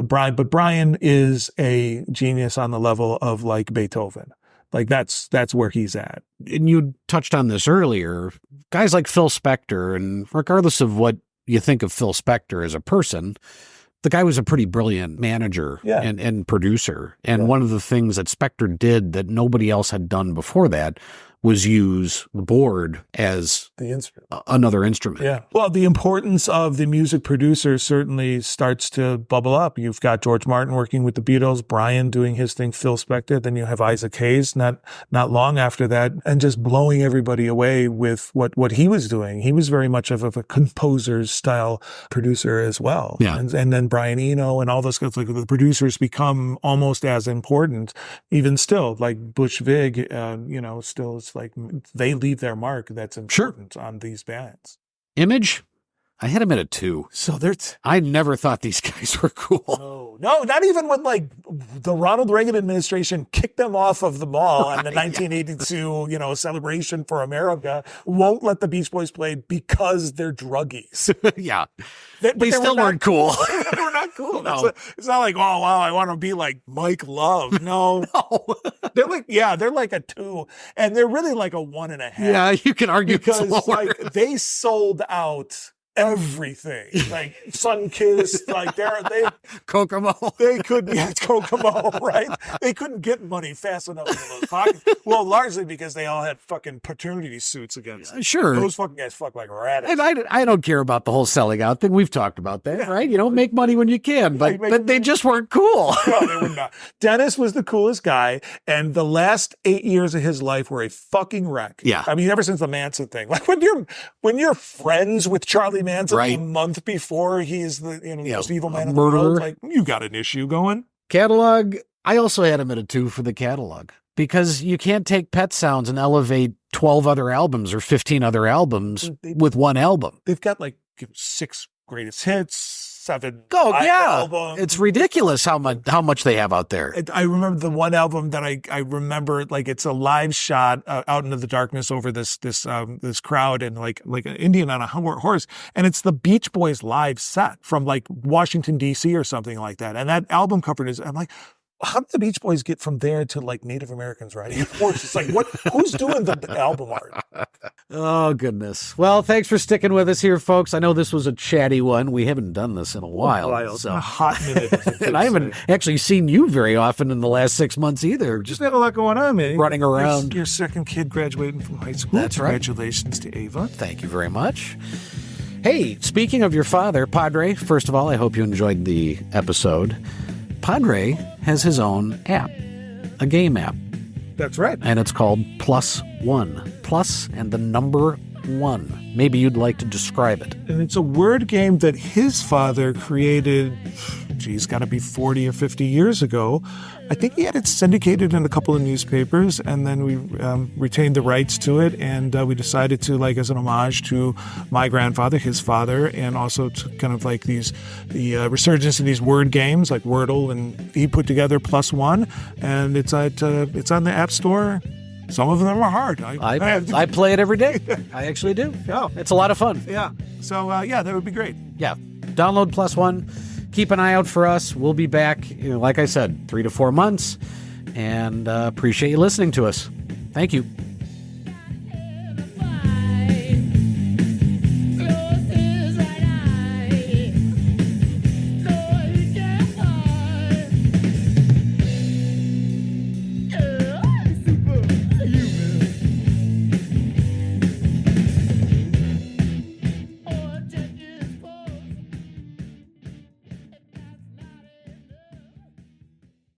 Brian is a genius on the level of Beethoven. That's where he's at. And you touched on this earlier. Guys like Phil Spector, and regardless of what you think of Phil Spector as a person, the guy was a pretty brilliant manager and producer. And one of the things that Spector did that nobody else had done before that was use the board as the instrument, another instrument. Yeah. Well, the importance of the music producer certainly starts to bubble up. You've got George Martin working with the Beatles, Brian doing his thing, Phil Spector. Then you have Isaac Hayes not long after that, and just blowing everybody away with what he was doing. He was very much of a composer's style producer as well. Yeah. And then Brian Eno and all those guys, the producers become almost as important, even still, Butch Vig, still it's they leave their mark that's important on these bands. Image, I had him at a 2. So I never thought these guys were cool. No, not even when the Ronald Reagan administration kicked them off of the mall and the 1982, celebration for America won't let the Beach Boys play because they're druggies. Yeah. They still weren't cool. They were not cool. No. It's not oh, wow, I want to be like Mike Love. No. They're like a 2, and they're really like a 1.5. Yeah, you can argue because lower. they sold out everything, Sunkist, they Kokomo. They could it's Kokomo, right? They couldn't get money fast enough into those pockets. Well, largely because they all had fucking paternity suits against them. Sure. Those fucking guys fuck like rats. And I don't care about the whole selling out thing. We've talked about that, right? Make money when you can, but they just weren't cool. No, they were not. Dennis was the coolest guy, and the last 8 years of his life were a fucking wreck. Yeah. I mean, ever since the Manson thing. When you're friends with Charlie Manson Right. a month before he's the most evil man in the murderer. world, you got an issue going. Catalog, I also had him at a 2 for the catalog, because you can't take Pet Sounds and elevate 12 other albums or 15 other albums with one album. They've got 6 greatest hits, 7 Oh, live yeah. albums. It's ridiculous how much they have out there. I remember the one album that I remember, it's a live shot out into the darkness over this crowd, and like an Indian on a horse, and it's the Beach Boys live set from Washington D.C. or something like that. And that album cover is, I'm like, how did the Beach Boys get from there to Native Americans riding a horse? It's who's doing the album art? Oh, goodness. Well, thanks for sticking with us here, folks. I know this was a chatty one. We haven't done this in a while. So. A hot minute. And I haven't actually seen you very often in the last 6 months either. Just had a lot going on, man. Running around. Your second kid graduating from high school. That's right. Congratulations to Ava. Thank you very much. Hey, speaking of your father, Padre, first of all, I hope you enjoyed the episode. Padre has his own app, a game app, That's right. and it's called Plus One. Plus and the number 1. Maybe you'd like to describe it. And it's a word game that his father created, got to be 40 or 50 years ago. I think he had it syndicated in a couple of newspapers, and then we retained the rights to it, and we decided to, as an homage to my grandfather, his father, and also to kind of the resurgence of these word games like Wordle, and he put together Plus One, and it's on the App Store Some of them are hard. I play it every day. I actually do. Yeah. It's a lot of fun. Yeah. So, that would be great. Yeah. Download +1. Keep an eye out for us. We'll be back, like I said, 3 to 4 months. And appreciate you listening to us. Thank you.